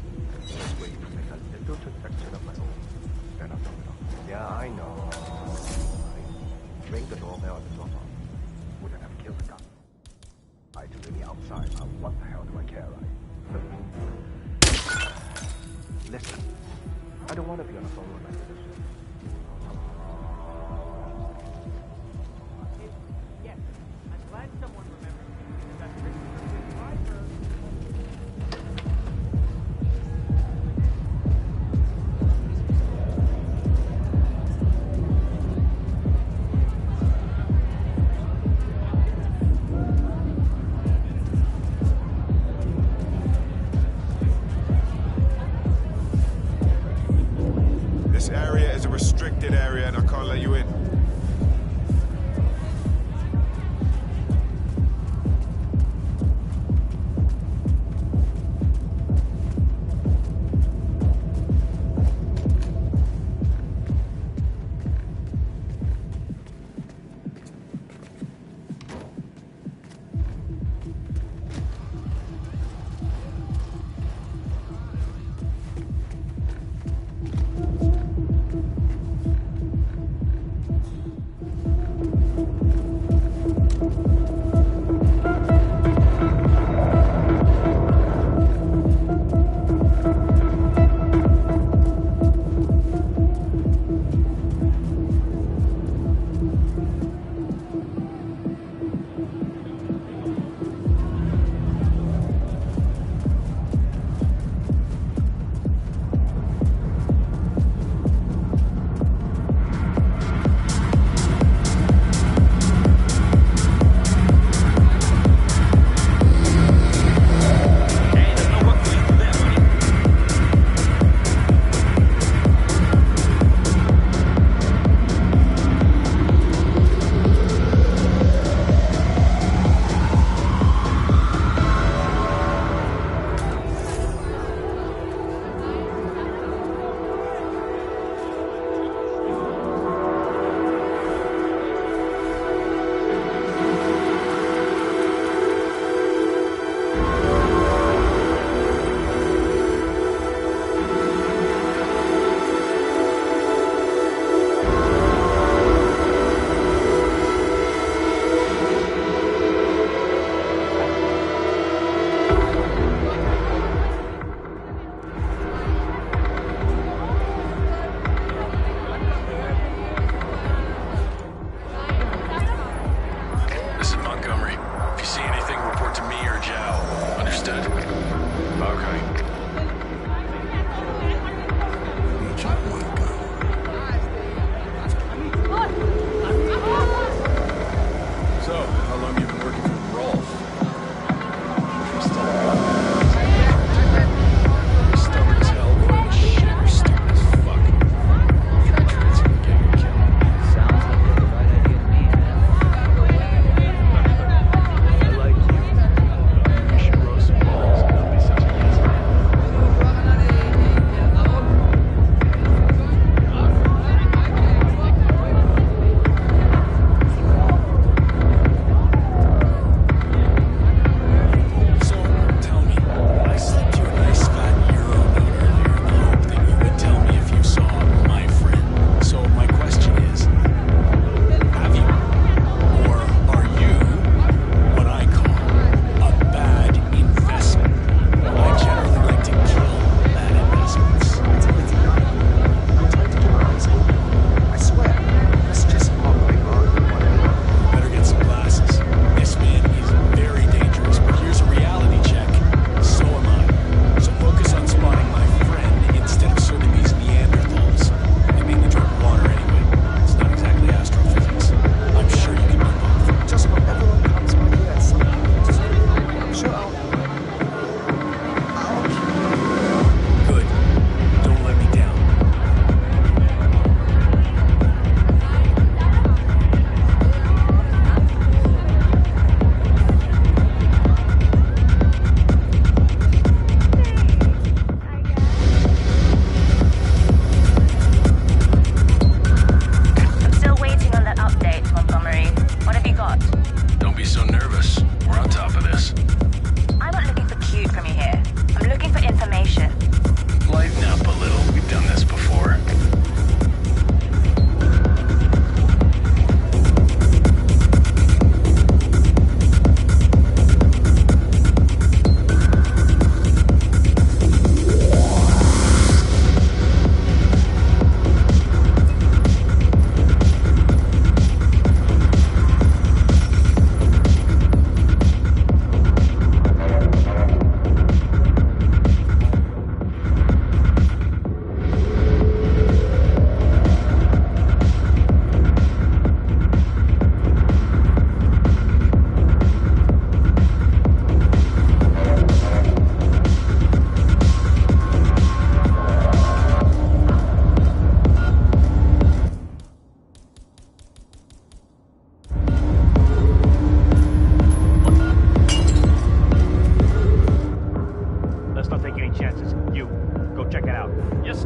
Just wait to make a little transaction of my own. Then I'll drop it off. Yeah, I know. I ring the doorbell at the drop-off. Wouldn't have killed the guy. I do really outside. What the hell do I care, right? Listen, I don't want to be on the phone with my sister. Yes, I'm glad someone remembered. restricted area and I can't let you in. You, go check it out. Yes.